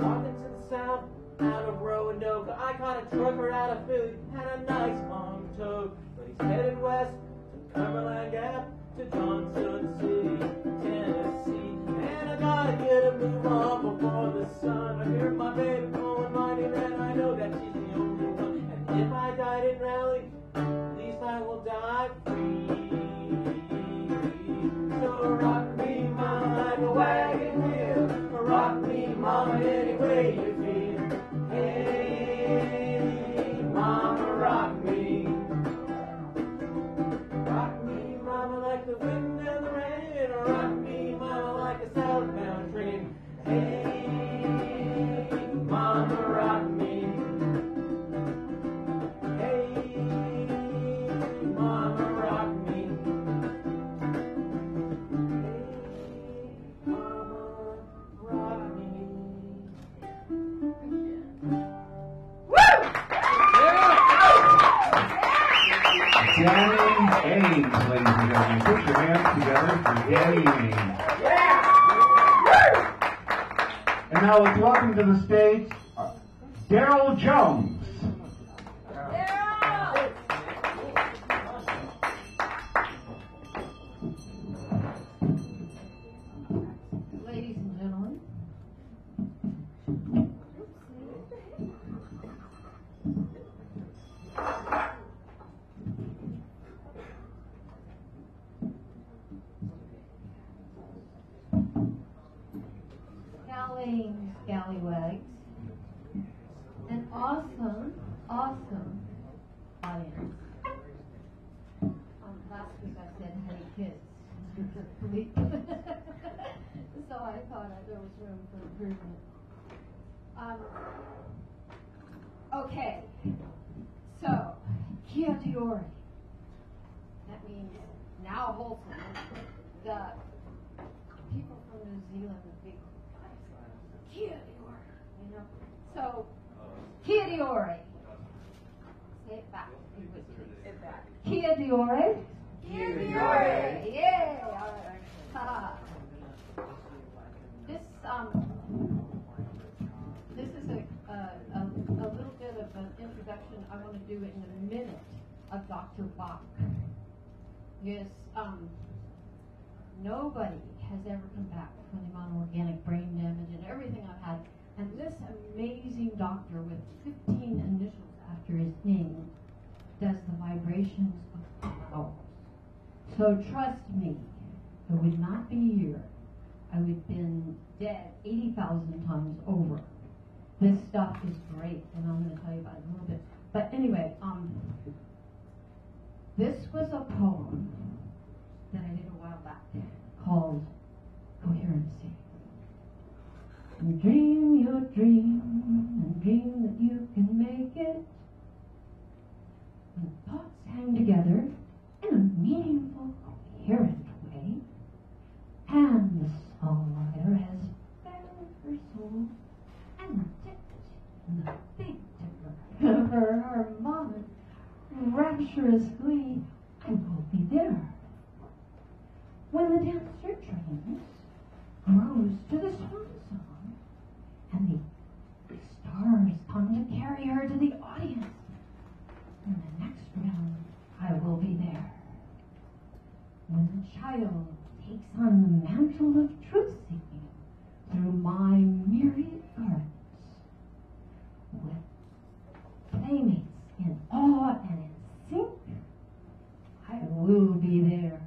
Walking to the south, out of Roanoke, I caught a trucker out of Philly, had a nice long tow, but he's headed west to Cumberland Gap to Johnson City, Tennessee. And I gotta get a move on before the sun. I hear my baby calling my name, and I know that she's the only one. And if I died in Raleigh, at least I will die free. So rock me, mama, like a wagon wheel. Rock me, mama, any way you feel. Hey, mama, rock me. Rock me, mama, like the wind and the rain. Rock me, mama, like a southbound train. Hey, mama, rock me. Hey, mama, rock me. Hey, mama, rock me. Danny Ames, ladies and gentlemen. Put your hands together for Danny Ames. And now let's welcome to the stage Daryl Jones. Ladies and gentlemen, Scallywags, an awesome audience. Last week I said, hey kids, so I thought there was room for improvement. Okay, so Kia Diore. That means now wholesome. The people from New Zealand would be Kia Diore, you know. So Kia Diore. Say it back. Say it back. Kia Diore. Kia Diore. Yeah. All right. This is a little bit of an introduction. I want to do it in a minute of Dr. Bach. Yes. Nobody has ever come back from the amount of organic brain damage and everything I've had. And this amazing doctor with 15 initials after his name does the vibrations of power. So trust me, I would not be here. I would have been dead 80,000 times over. This stuff is great, and I'm going to tell you about it in a little bit. But anyway, this was a poem that I did a while back called Coherency. And dream your dream, and dream that you can make it. When thoughts hang together in a meaningful, coherent way, and the songwriter has found her soul, and the tick and the big tickler, her harmonic, rapturous glee, I will be there. When the dancer trains, grows to the swan song, and the stars come to carry her to the audience, in the next round, I will be there. When the child takes on the mantle of truth-seeking through my myriad gardens, with playmates in awe and in sync, I will be there.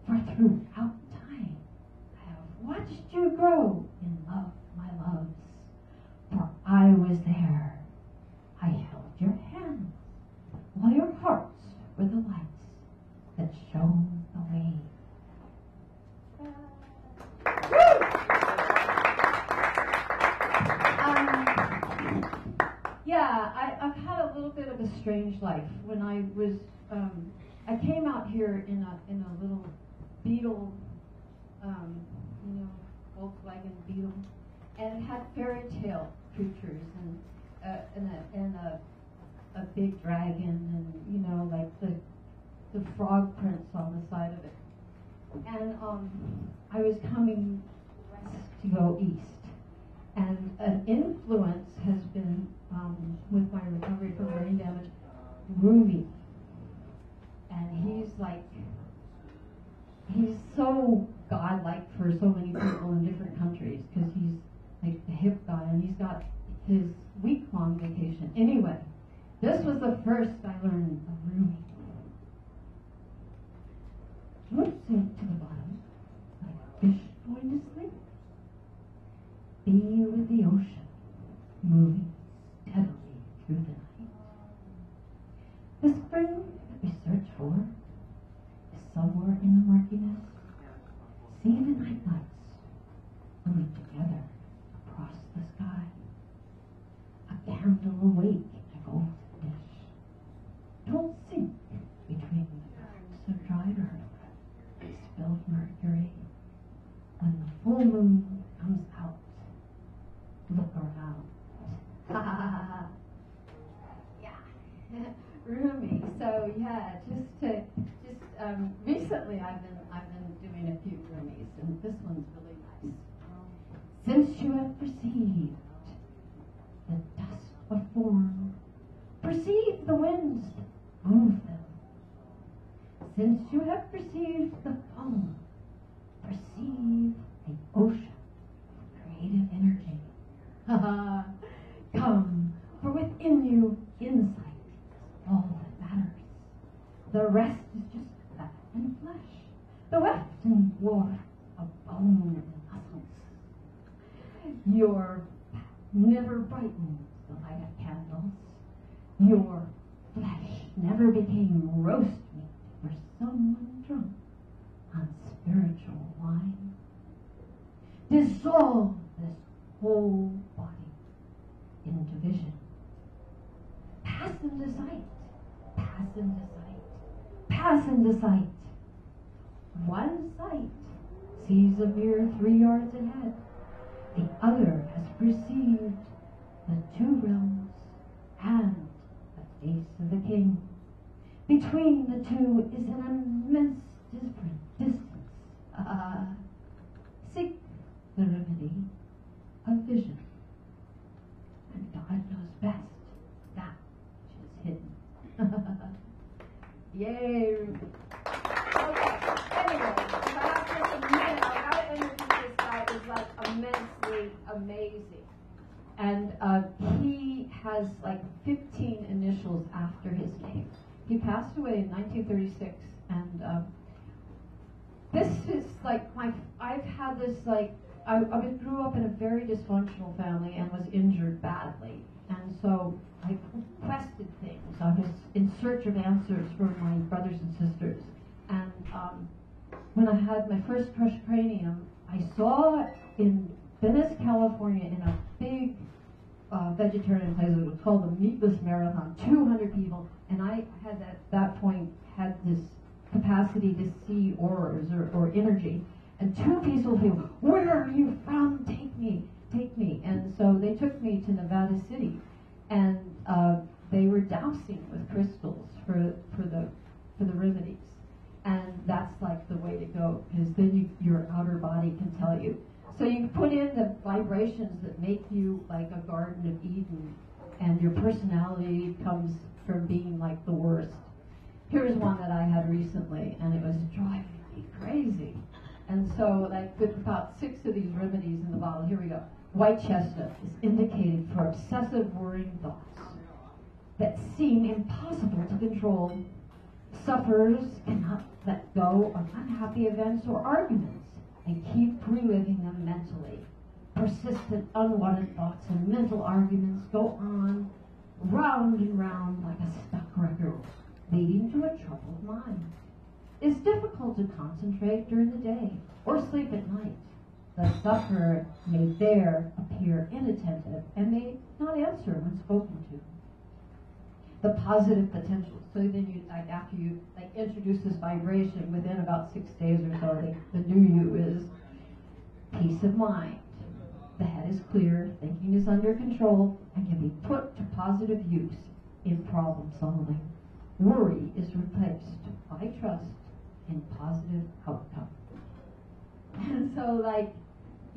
For throughout time, I have watched you grow in love, my loves. For I was there. I held your hands, while your hearts were the lights that shone the way. I've had a little bit of a strange life. When I was, I came out here in a little Beetle, Volkswagen Beetle, and it had fairy tale creatures and a big dragon and like the frog prints on the side of it. And I was coming west to go east, and an influence has been with my recovery from brain damage, Rumi, and he's so godlike for so many people in different countries because he's like the hip guy and he's got his week-long vacation. Anyway, this was the first I learned of Rumi. Don't sink to the bottom like fish going to sleep. Be with the ocean, moving steadily through the night. The spring that we search for is somewhere in the murkiness. See the night lights moving together across the sky. A candle awake in a golden dish. Don't sink between the cracks of dry earth, spilled mercury. When the full moon comes out, look around. Ha ha ha ha. Yeah. Rumi. So yeah, just recently I've been doing a few roomies, and this one's really nice. Since you have perceived the dust of form, perceive the winds that move them. Since you have perceived the foam, perceive the ocean of creative energy. Come, for within you insight is all that matters. The rest is just fat and flesh, the weft and warp of bone and muscles. Your path never brightens the light of candles. Your flesh never became roast meat for someone drunk on spiritual wine. Dissolve this whole body into vision. Pass into sight. Pass into sight. Pass into sight. One sight sees a mere 3 yards ahead. The other has perceived the 2 realms and the face of the king. Between the 2 is an immense distance. Seek the remedy of vision. And God knows best that which is hidden. Yay! Okay, anyway, so after a minute, how to introduce this guy is like immensely amazing. And he has like 15 initials after his name. He passed away in 1936, and this is like I've had this like, I grew up in a very dysfunctional family and was injured badly. And so I quested things. I was in search of answers for my brothers and sisters. And when I had my first crushed cranium, I saw in Venice, California, in a big vegetarian place, it was called the Meatless Marathon, 200 people. And I had at that point had this capacity to see auras or energy. And 2 peaceful people, where are you from? Take me, take me. And so they took me to Nevada City, and they were dousing with crystals for the remedies. And that's like the way to go, because then your outer body can tell you. So you put in the vibrations that make you like a Garden of Eden, and your personality comes from being like the worst. Here's one that I had recently, and it was driving me crazy. And so, like, with about 6 of these remedies in the bottle, here we go. White chestnut is indicated for obsessive worrying thoughts that seem impossible to control. Sufferers cannot let go of unhappy events or arguments and keep reliving them mentally. Persistent unwanted thoughts and mental arguments go on round and round like a stuck record, leading to a troubled mind. It's difficult to concentrate during the day or sleep at night. The sufferer may there appear inattentive and may not answer when spoken to. The positive potential. So then you, like, after you like introduce this vibration, within about 6 days or so, the new you is peace of mind. The head is clear, thinking is under control, and can be put to positive use in problem solving. Worry is replaced by trust in positive outcome. And so, like,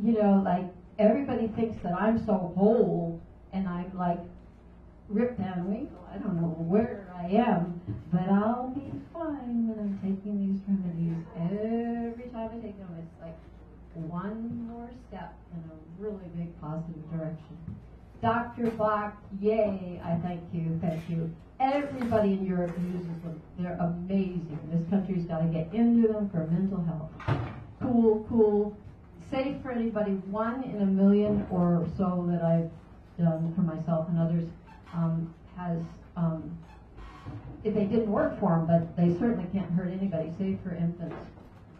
you know, like, everybody thinks that I'm so whole, and I'm like Rip Van Winkle. I don't know where I am, but I'll be fine when I'm taking these remedies. Every time I take them, it's like one more step in a really big positive direction. Dr. Bach, yay, I thank you. Everybody in Europe uses them. They're amazing. This country's got to get into them for mental health. Cool. Safe for anybody. 1 in a million or so that I've done for myself and others has, if they didn't work for them, but they certainly can't hurt anybody, save for infants.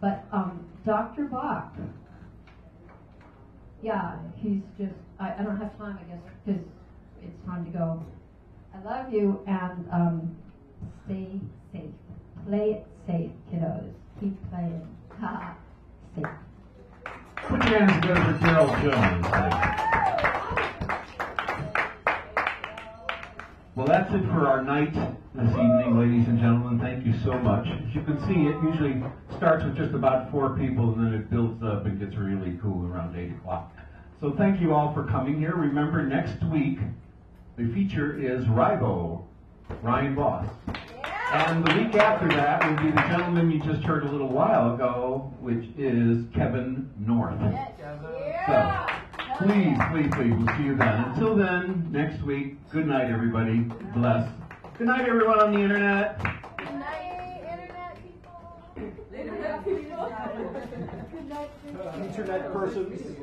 But Dr. Bach, yeah, he's just, I don't have time, I guess, because it's time to go. I love you, and stay safe. Play it safe, kiddos. Keep playing. Safe. Put your hands together for Gerald Jones. Well, that's it for our night this evening, ladies and gentlemen. Thank you so much. As you can see, it usually starts with just about 4 people, and then it builds up and gets really cool around 8 o'clock. So thank you all for coming here. Remember, next week, the feature is Ribo, Ryan Voss. And the week after that will be the gentleman you just heard a little while ago, which is Kevin North. So, please, please, please, we'll see you then. Until then, next week, good night, everybody. Bless. Good night, everyone on the internet. Good night, internet people. Internet people. Good night, Internet personages.